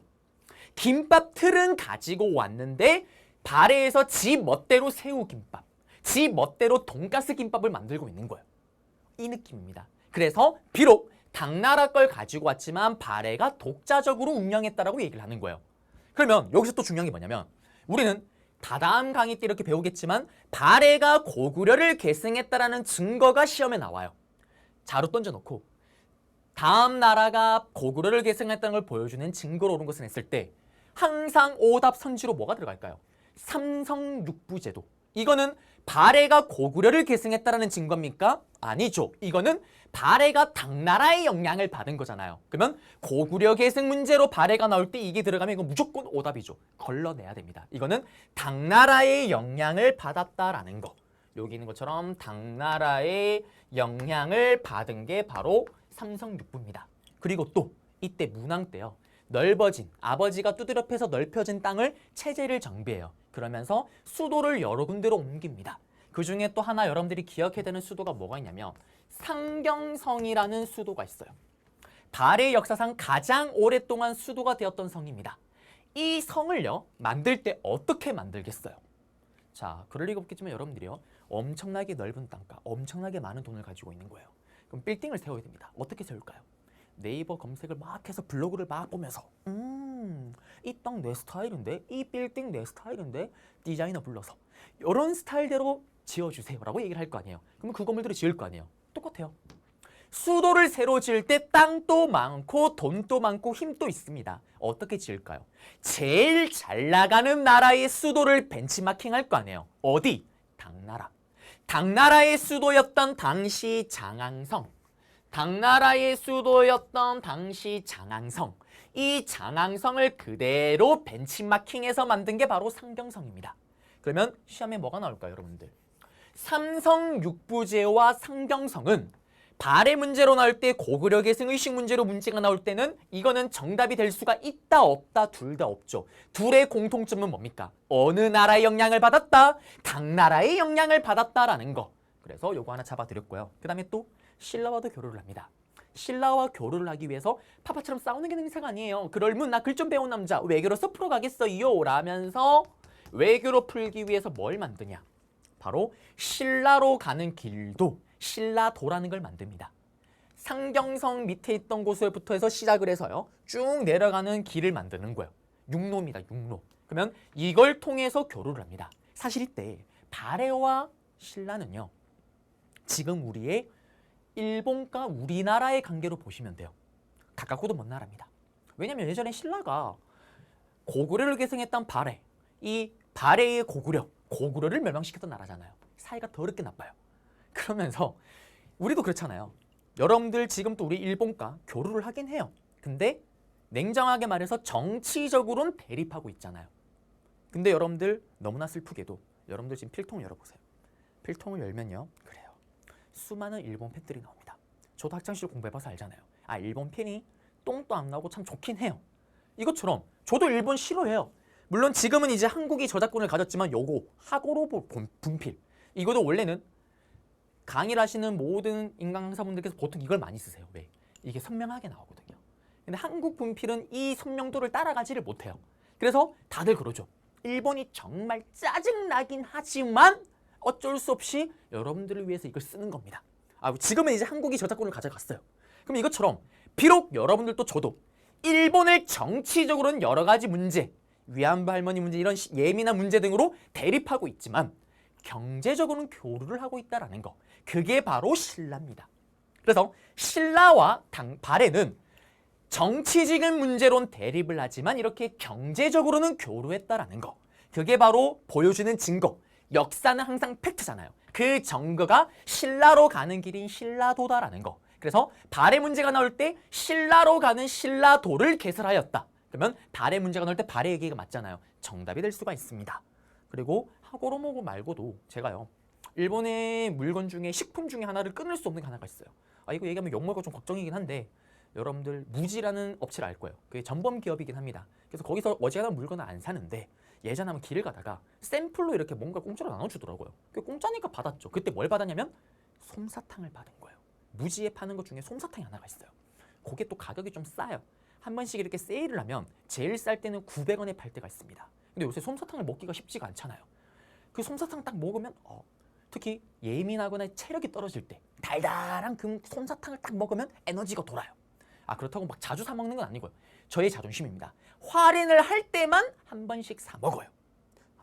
김밥 틀은 가지고 왔는데 발해에서 지 멋대로 새우김밥, 지 멋대로 돈가스 김밥을 만들고 있는 거예요. 이 느낌입니다. 그래서 비록 당나라 걸 가지고 왔지만 발해가 독자적으로 운영했다라고 얘기를 하는 거예요. 그러면 여기서 또 중요한 게 뭐냐면 우리는 다다음 강의 때 이렇게 배우겠지만 발해가 고구려를 계승했다라는 증거가 시험에 나와요. 자료 던져놓고 다음 나라가 고구려를 계승했다는 걸 보여주는 증거로 오른 것을 했을 때 항상 오답 선지로 뭐가 들어갈까요? 삼성육부제도. 이거는 발해가 고구려를 계승했다라는 증거입니까? 아니죠. 이거는 발해가 당나라의 영향을 받은 거잖아요. 그러면 고구려 계승 문제로 발해가 나올 때 이게 들어가면 이거 무조건 오답이죠. 걸러내야 됩니다. 이거는 당나라의 영향을 받았다라는 거. 여기 있는 것처럼 당나라의 영향을 받은 게 바로 삼성육부입니다. 그리고 또 이때 문왕 때요. 넓어진, 아버지가 두드려 패서 넓혀진 땅을 체제를 정비해요. 그러면서 수도를 여러 군데로 옮깁니다. 그 중에 또 하나 여러분들이 기억해야 되는 수도가 뭐가 있냐면 상경성이라는 수도가 있어요. 발해 역사상 가장 오랫동안 수도가 되었던 성입니다. 이 성을요, 만들 때 어떻게 만들겠어요? 자, 그럴 리가 없겠지만 여러분들이요, 엄청나게 넓은 땅과 엄청나게 많은 돈을 가지고 있는 거예요. 그럼 빌딩을 세워야 됩니다. 어떻게 세울까요? 네이버 검색을 막 해서 블로그를 막 보면서 이 땅 내 스타일인데? 이 빌딩 내 스타일인데? 디자이너 불러서 이런 스타일대로 지어주세요 라고 얘기를 할 거 아니에요. 그러면 그 건물들을 지을 거 아니에요. 똑같아요. 수도를 새로 지을 때 땅도 많고 돈도 많고 힘도 있습니다. 어떻게 지을까요? 제일 잘 나가는 나라의 수도를 벤치마킹 할 거 아니에요. 어디? 당나라. 당나라의 수도였던 당시 장항성. 당나라의 수도였던 당시 장항성. 이 장항성을 그대로 벤치마킹해서 만든 게 바로 상경성입니다. 그러면 시험에 뭐가 나올까요, 여러분들? 삼성육부제와 상경성은 발해 문제로 나올 때 고구려 계승 의식 문제로 문제가 나올 때는 이거는 정답이 될 수가 있다 없다 둘 다 없죠. 둘의 공통점은 뭡니까? 어느 나라의 영향을 받았다? 당나라의 영향을 받았다라는 거. 그래서 요거 하나 잡아드렸고요. 그 다음에 또 신라와도 교류를 합니다. 신라와 교류를 하기 위해서 파파처럼 싸우는 게 능사가 아니에요. 그럴문 나 글 좀 배운 남자 외교로서 풀어가겠어요 라면서 외교로 풀기 위해서 뭘 만드냐? 바로 신라로 가는 길도 신라도라는 걸 만듭니다. 상경성 밑에 있던 곳에부터 해서 시작을 해서요. 쭉 내려가는 길을 만드는 거예요. 육로입니다. 육로. 그러면 이걸 통해서 교류를 합니다. 사실 이때 발해와 신라는요. 지금 우리의 일본과 우리나라의 관계로 보시면 돼요. 가깝고도 먼 나라입니다. 왜냐하면 예전에 신라가 고구려를 계승했던 발해, 이 발해의 고구려를 멸망시켰던 나라잖아요. 사이가 더럽게 나빠요. 그러면서 우리도 그렇잖아요. 여러분들 지금 또 우리 일본과 교류를 하긴 해요. 근데 냉정하게 말해서 정치적으로는 대립하고 있잖아요. 근데 여러분들 너무나 슬프게도 여러분들 지금 필통 열어보세요. 필통을 열면요. 그래요. 수많은 일본 팬들이 나옵니다. 저도 학창시절 공부해봐서 알잖아요. 아, 일본 팬이 똥도 안 나오고 참 좋긴 해요. 이것처럼 저도 일본 싫어해요. 물론 지금은 이제 한국이 저작권을 가졌지만 요거 하고로 분필. 이것도 원래는 강의를 하시는 모든 인간 강사분들께서 보통 이걸 많이 쓰세요. 왜? 이게 선명하게 나오거든요. 근데 한국 분필은 이 선명도를 따라가지를 못해요. 그래서 다들 그러죠. 일본이 정말 짜증나긴 하지만 어쩔 수 없이 여러분들을 위해서 이걸 쓰는 겁니다. 아, 지금은 이제 한국이 저작권을 가져갔어요. 그럼 이것처럼 비록 여러분들도 저도 일본을 정치적으로는 여러 가지 문제, 위안부 할머니 문제 이런 예민한 문제 등으로 대립하고 있지만 경제적으로는 교류를 하고 있다는 거. 그게 바로 신라입니다. 그래서 신라와 발해는 정치적인 문제론 대립을 하지만 이렇게 경제적으로는 교류했다라는 거. 그게 바로 보여주는 증거. 역사는 항상 팩트잖아요. 그 증거가 신라로 가는 길인 신라도다라는 거. 그래서 발해 문제가 나올 때 신라로 가는 신라도를 개설하였다. 그러면 발해 문제가 나올 때 발해 얘기가 맞잖아요. 정답이 될 수가 있습니다. 그리고 하고로모고 말고도 제가요. 일본의 물건 중에 식품 중에 하나를 끊을 수 없는 게 하나가 있어요. 아, 이거 얘기하면 욕먹을까 좀 걱정이긴 한데 여러분들 무지라는 업체를 알 거예요. 그게 전범 기업이긴 합니다. 그래서 거기서 어지간한 물건을 안 사는데 예전에 한번 길을 가다가 샘플로 이렇게 뭔가 공짜로 나눠주더라고요. 그 공짜니까 받았죠. 그때 뭘 받았냐면 솜사탕을 받은 거예요. 무지에 파는 것 중에 솜사탕이 하나가 있어요. 그게 또 가격이 좀 싸요. 한 번씩 이렇게 세일을 하면 제일 쌀 때는 900원에 팔 때가 있습니다. 근데 요새 솜사탕을 먹기가 쉽지가 않잖아요. 그 솜사탕 딱 먹으면 특히 예민하거나 체력이 떨어질 때 달달한 그 솜사탕을 딱 먹으면 에너지가 돌아요. 그렇다고 막 자주 사 먹는 건 아니고요. 저의 자존심입니다. 할인을 할 때만 한 번씩 사 먹어요.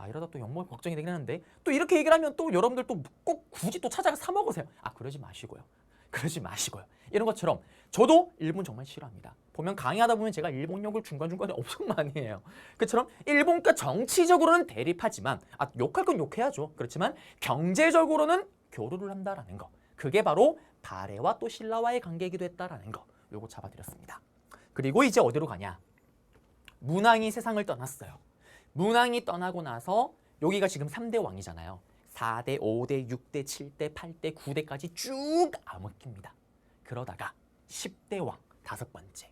이러다 또 욕먹을 걱정이 되긴 하는데 또 이렇게 얘기를 하면 또 여러분들 또 꼭 굳이 또 찾아가 사 먹으세요. 그러지 마시고요. 그러지 마시고요. 이런 것처럼 저도 일본 정말 싫어합니다. 보면 강의하다 보면 제가 일본 욕을 중간중간에 엄청 많이 해요. 그처럼 일본과 정치적으로는 대립하지만 욕할 건 욕해야죠. 그렇지만 경제적으로는 교류를 한다라는 거. 그게 바로 바레와 또 신라와의 관계이기도 했다라는 거. 요거 잡아드렸습니다. 그리고 이제 어디로 가냐? 문왕이 세상을 떠났어요. 문왕이 떠나고 나서 여기가 지금 3대 왕이잖아요. 4대, 5대, 6대, 7대, 8대, 9대까지 쭉 암흑기입니다. 그러다가 10대 왕, 5번째.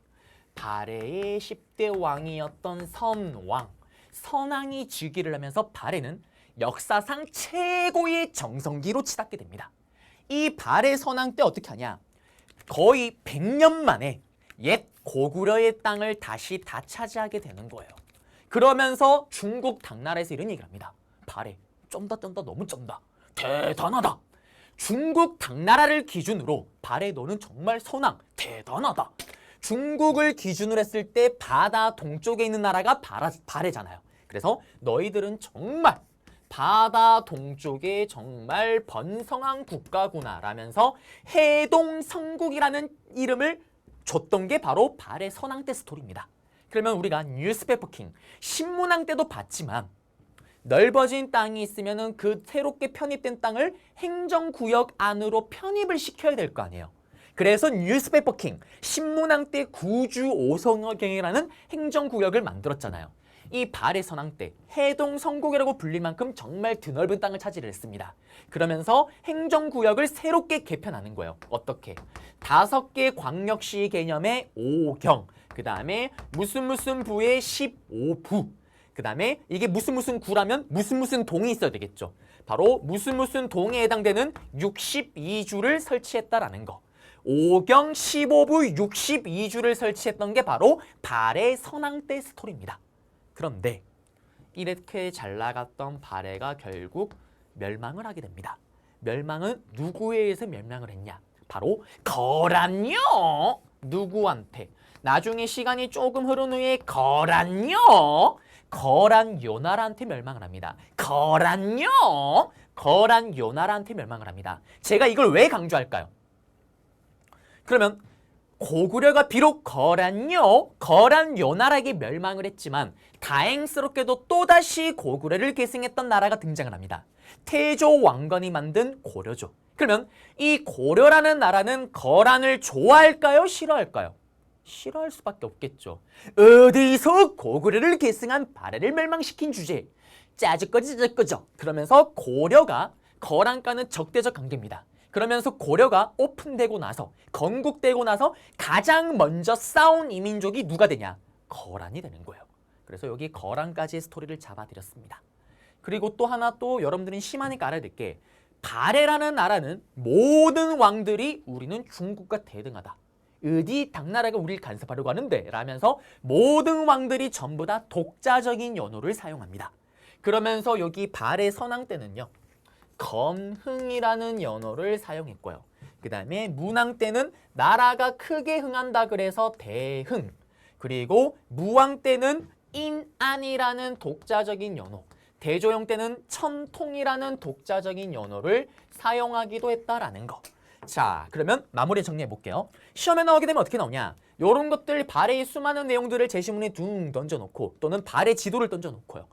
바레의 10대 왕이었던 선왕. 선왕이 즉위를 하면서 바레는 역사상 최고의 정성기로 치닫게 됩니다. 이 바레 선왕 때 어떻게 하냐? 거의 100년 만에 옛 고구려의 땅을 다시 다 차지하게 되는 거예요. 그러면서 중국 당나라에서 이런 얘기를 합니다. 바레, 쩐다 너무 쩐다. 대단하다. 중국 당나라를 기준으로 바레 너는 정말 선왕 대단하다. 중국을 기준으로 했을 때 바다 동쪽에 있는 나라가 바레잖아요. 그래서 너희들은 정말 바다 동쪽에 정말 번성한 국가구나 라면서 해동성국이라는 이름을 줬던 게 바로 바레 선왕 때 스토리입니다. 그러면 우리가 뉴스페퍼 킹, 신문왕 때도 봤지만 넓어진 땅이 있으면 그 새롭게 편입된 땅을 행정구역 안으로 편입을 시켜야 될 거 아니에요. 그래서 뉴스페퍼 킹, 신문왕 때 구주 오성경이라는 행정구역을 만들었잖아요. 이 바레 선왕 때 해동성국이라고 불릴 만큼 정말 드넓은 땅을 차지를 했습니다. 그러면서 행정구역을 새롭게 개편하는 거예요. 어떻게? 5개 광역시 개념의 5경, 그 다음에 무슨 부의 15부, 그 다음에 이게 무슨 구라면 무슨 동이 있어야 되겠죠. 바로 무슨 동에 해당되는 62주를 설치했다라는 거. 5경 15부 62주를 설치했던 게 바로 바레 선왕 때 스토리입니다. 그런데 이렇게 잘 나갔던 바레가 결국 멸망을 하게 됩니다. 멸망은 누구에 의해서 멸망을 했냐? 바로 거란요. 누구한테? 나중에 시간이 조금 흐른 후에 거란요. 거란 요나라한테 멸망을 합니다. 거란요. 거란 요나라한테 멸망을 합니다. 제가 이걸 왜 강조할까요? 그러면 고구려가 비록 거란 요나라에게 멸망을 했지만 다행스럽게도 또다시 고구려를 계승했던 나라가 등장을 합니다. 태조 왕건이 만든 고려죠. 그러면 이 고려라는 나라는 거란을 좋아할까요? 싫어할까요? 싫어할 수밖에 없겠죠. 어디서 고구려를 계승한 바레를 멸망시킨 주제에 짜증거죠. 그러면서 고려가 거란과는 적대적 관계입니다. 그러면서 고려가 오픈되고 나서 건국되고 나서 가장 먼저 싸운 이민족이 누가 되냐? 거란이 되는 거예요. 그래서 여기 거란까지의 스토리를 잡아드렸습니다. 그리고 또 하나 또 여러분들은 심하니까 알아야 될 게 바레라는 나라는 모든 왕들이 우리는 중국과 대등하다. 어디 당나라가 우리를 간섭하려고 하는데 라면서 모든 왕들이 전부 다 독자적인 연호를 사용합니다. 그러면서 여기 바레 선왕 때는요. 건흥이라는 연호를 사용했고요. 그 다음에 문왕 때는 나라가 크게 흥한다 그래서 대흥, 그리고 무왕 때는 인안이라는 독자적인 연호, 대조영 때는 천통이라는 독자적인 연호를 사용하기도 했다라는 거. 자, 그러면 마무리 정리해 볼게요. 시험에 나오게 되면 어떻게 나오냐? 이런 것들 바레의 수많은 내용들을 제시문에 둥 던져놓고 또는 바레 지도를 던져놓고요.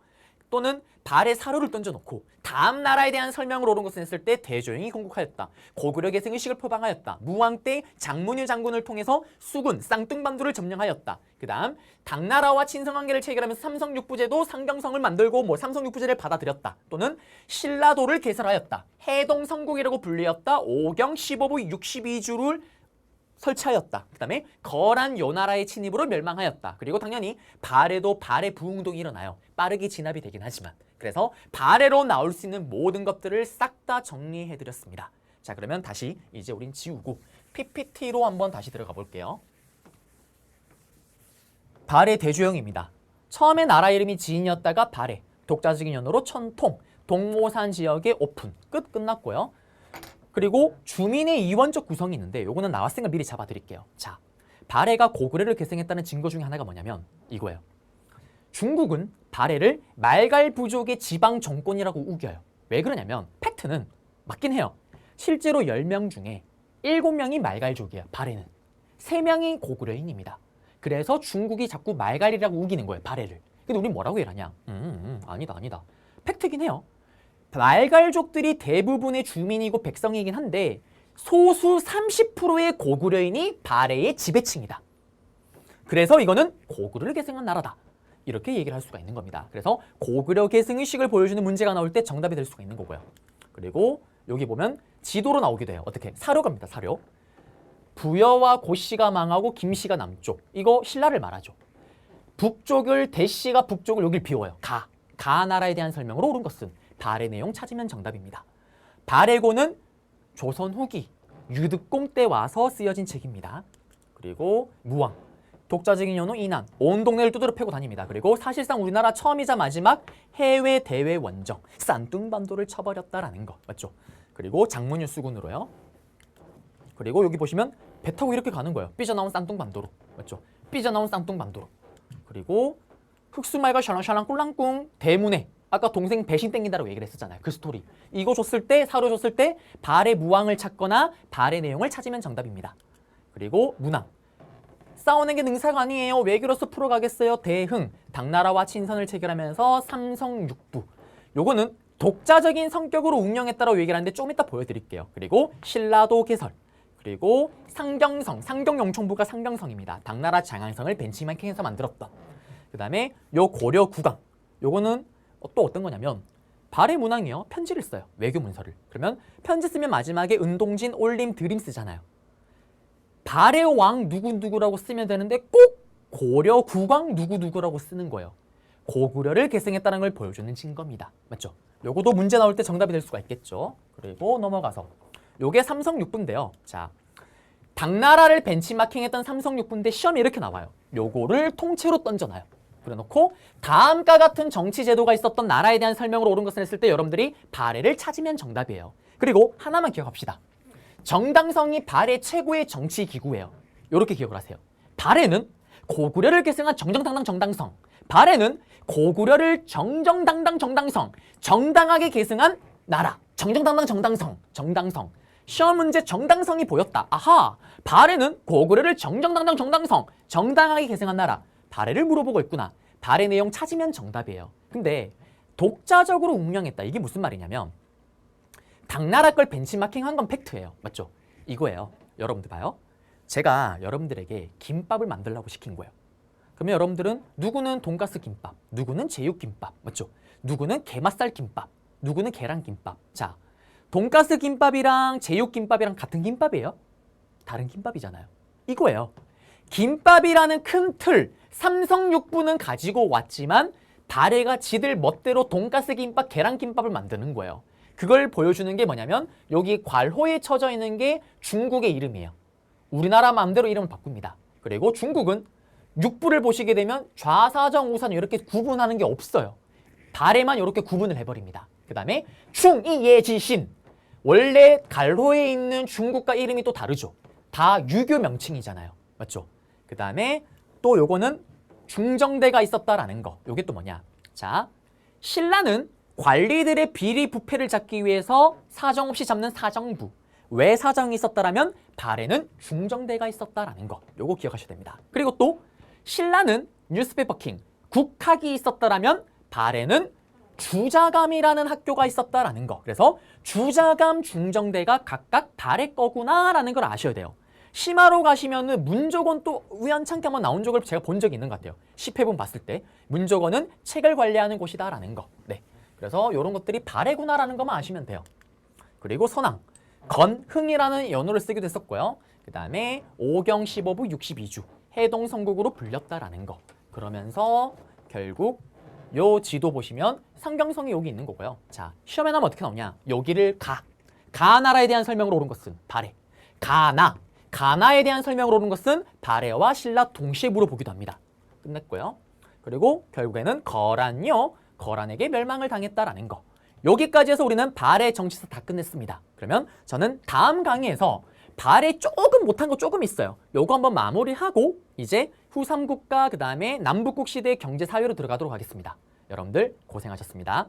또는 바레 사료를 던져놓고 다음 나라에 대한 설명을 옳은 것을 했을 때 대조영이 건국하였다. 고구려 계승 의식을 표방하였다. 무왕 때 장문유 장군을 통해서 수군, 쌍뚱반도를 점령하였다. 그 다음 당나라와 친성관계를 체결하면서 삼성육부제도 상경성을 만들고 삼성육부제를 받아들였다. 또는 신라도를 개설하였다. 해동성국이라고 불리었다. 5경 15부 62주를 설치하였다. 그 다음에 거란 요나라의 침입으로 멸망하였다. 그리고 당연히 바레도 바레 부흥동이 일어나요. 빠르게 진압이 되긴 하지만. 그래서 바레로 나올 수 있는 모든 것들을 싹 다 정리해드렸습니다. 자, 그러면 다시 이제 우린 지우고 PPT로 한번 다시 들어가 볼게요. 바레 대조영입니다. 처음에 나라 이름이 지인이었다가 바레, 독자적인 연호로 천통, 동모산 지역의 오픈. 끝났고요. 그리고 주민의 이원적 구성이 있는데 요거는 나왔으니까 미리 잡아드릴게요. 자, 발해가 고구려를 계승했다는 증거 중에 하나가 뭐냐면 이거예요. 중국은 발해를 말갈 부족의 지방 정권이라고 우겨요. 왜 그러냐면 팩트는 맞긴 해요. 실제로 10명 중에 7명이 말갈족이에요. 발해는. 3명이 고구려인입니다. 그래서 중국이 자꾸 말갈이라고 우기는 거예요. 발해를. 근데 우린 뭐라고 얘기하냐? 아니다. 팩트긴 해요. 말갈족들이 대부분의 주민이고 백성이긴 한데 소수 30%의 고구려인이 발해의 지배층이다. 그래서 이거는 고구려를 계승한 나라다. 이렇게 얘기를 할 수가 있는 겁니다. 그래서 고구려 계승의식을 보여주는 문제가 나올 때 정답이 될 수가 있는 거고요. 그리고 여기 보면 지도로 나오기도 해요. 어떻게? 사료갑니다. 사료. 부여와 고씨가 망하고 김씨가 남쪽. 이거 신라를 말하죠. 북쪽을 대씨가 북쪽을 여길 비워요. 가 나라에 대한 설명으로 옳은 것은 발해 내용 찾으면 정답입니다. 발해고는 조선 후기 유득공 때 와서 쓰여진 책입니다. 그리고 무왕 독자적인 연호 이난 온 동네를 두드려 패고 다닙니다. 그리고 사실상 우리나라 처음이자 마지막 해외 대외 원정 싼뚱반도를 쳐버렸다라는 거 맞죠? 그리고 장문유 수군으로요. 그리고 여기 보시면 배 타고 이렇게 가는 거예요. 삐져나온 싼뚱반도로 맞죠? 삐져나온 싼뚱반도로. 그리고 흑수말과 샬랑샬랑 꿀랑꿍 대문에 아까 동생 배신 땡긴다라고 얘기를 했었잖아요. 그 스토리. 이거 줬을 때 사료 줬을 때 발해 무왕을 찾거나 발해 내용을 찾으면 정답입니다. 그리고 문왕. 싸우는 게 능사가 아니에요. 외교로서 풀어가겠어요. 대흥. 당나라와 친선을 체결하면서 삼성육부. 요거는 독자적인 성격으로 운영했다라고 얘기를 하는데 좀 이따 보여드릴게요. 그리고 신라도 개설. 그리고 상경성. 상경영총부가 상경성입니다. 당나라 장안성을 벤치마킹해서 만들었던. 그 다음에 요 고려 국왕. 요거는 또 어떤 거냐면 발해 문왕이요. 편지를 써요. 외교 문서를. 그러면 편지 쓰면 마지막에 은동진, 올림, 드림 쓰잖아요. 발해 왕 누구누구라고 쓰면 되는데 꼭 고려 국왕 누구누구라고 쓰는 거예요. 고구려를 계승했다는 걸 보여주는 증거입니다. 맞죠? 요것도 문제 나올 때 정답이 될 수가 있겠죠. 그리고 넘어가서 요게 삼성육부인데요. 자, 당나라를 벤치마킹했던 삼성육부인데 시험이 이렇게 나와요. 요거를 통째로 던져놔요. 그래놓고 다음과 같은 정치 제도가 있었던 나라에 대한 설명으로 옳은 것을 했을 때 여러분들이 발해를 찾으면 정답이에요. 그리고 하나만 기억합시다. 정당성이 발해 최고의 정치 기구예요. 이렇게 기억을 하세요. 발해는 고구려를 계승한 정정당당 정당성. 발해는 고구려를 정정당당 정당성. 정당하게 계승한 나라. 정정당당 정당성. 정당성. 시험 문제 정당성이 보였다. 아하. 발해는 고구려를 정정당당 정당성. 정당하게 계승한 나라. 발해를 물어보고 있구나. 발해 내용 찾으면 정답이에요. 근데 독자적으로 운영했다. 이게 무슨 말이냐면 당나라 걸 벤치마킹한 건 팩트예요. 맞죠? 이거예요. 여러분들 봐요. 제가 여러분들에게 김밥을 만들라고 시킨 거예요. 그러면 여러분들은 누구는 돈가스 김밥, 누구는 제육 김밥, 맞죠? 누구는 게맛살 김밥, 누구는 계란 김밥. 자, 돈가스 김밥이랑 제육 김밥이랑 같은 김밥이에요? 다른 김밥이잖아요. 이거예요. 김밥이라는 큰 틀, 삼성육부는 가지고 왔지만 발해가 지들 멋대로 돈가스 김밥, 계란 김밥을 만드는 거예요. 그걸 보여주는 게 뭐냐면 여기 괄호에 쳐져 있는 게 중국의 이름이에요. 우리나라 마음대로 이름을 바꿉니다. 그리고 중국은 육부를 보시게 되면 좌사정 우산 이렇게 구분하는 게 없어요. 발해만 이렇게 구분을 해버립니다. 그 다음에 충이예지신. 원래 괄호에 있는 중국과 이름이 또 다르죠. 다 유교 명칭이잖아요. 맞죠? 그 다음에 또 요거는 중정대가 있었다라는 거. 요게 또 뭐냐? 자, 신라는 관리들의 비리 부패를 잡기 위해서 사정없이 잡는 사정부. 왜 사정이 있었다라면 발해는 중정대가 있었다라는 거. 요거 기억하셔야 됩니다. 그리고 또 신라는 뉴스페이퍼 킹, 국학이 있었다라면 발해는 주자감이라는 학교가 있었다라는 거. 그래서 주자감, 중정대가 각각 발해 거구나라는 걸 아셔야 돼요. 심화로 가시면은 문조건 또 우연찮게 한번 나온 적을 제가 본 적이 있는 것 같아요. 10회분 봤을 때 문조건은 책을 관리하는 곳이다라는 거. 네. 그래서 이런 것들이 발해구나라는 것만 아시면 돼요. 그리고 선왕, 건흥이라는 연호를 쓰기도 했었고요. 그 다음에 오경 15부 62주, 해동성국으로 불렸다라는 거. 그러면서 결국 요 지도 보시면 상경성이 여기 있는 거고요. 자, 시험에 나면 어떻게 나오냐? 여기를 가나라에 대한 설명으로 옳은 것은 발해. 가나에 대한 설명으로 옳은 것은 발해와 신라 동시에 물어보기도 합니다. 끝냈고요. 그리고 결국에는 거란요. 거란에게 멸망을 당했다라는 거. 여기까지 해서 우리는 발해 정치사 다 끝냈습니다. 그러면 저는 다음 강의에서 발해 조금 못한 거 조금 있어요. 요거 한번 마무리하고 이제 후삼국가 그다음에 남북국 시대의 경제 사회로 들어가도록 하겠습니다. 여러분들 고생하셨습니다.